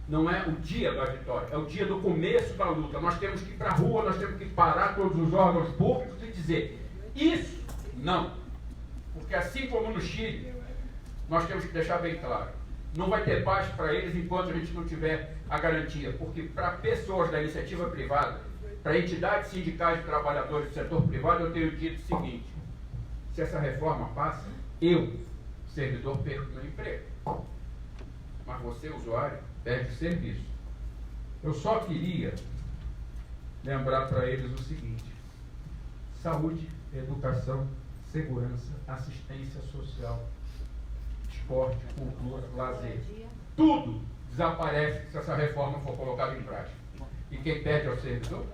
não é o dia da vitória, é o dia do começo da luta. Nós temos que ir para a rua, nós temos que parar todos os órgãos públicos e dizer, isso não. Porque assim como no Chile, nós temos que deixar bem claro, não vai ter paz para eles enquanto a gente não tiver a garantia. Porque para pessoas da iniciativa privada, para entidades sindicais de trabalhadores do setor privado, eu tenho dito o seguinte, se essa reforma passa, eu, servidor, perco meu emprego. Mas você, usuário, perde o serviço. Eu só queria lembrar para eles o seguinte: saúde, educação, segurança, assistência social, esporte, cultura, lazer. Tudo desaparece se essa reforma for colocada em prática. E quem perde é o servidor,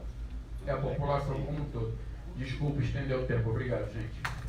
é a população como um todo. Desculpe estender o tempo. Obrigado, gente.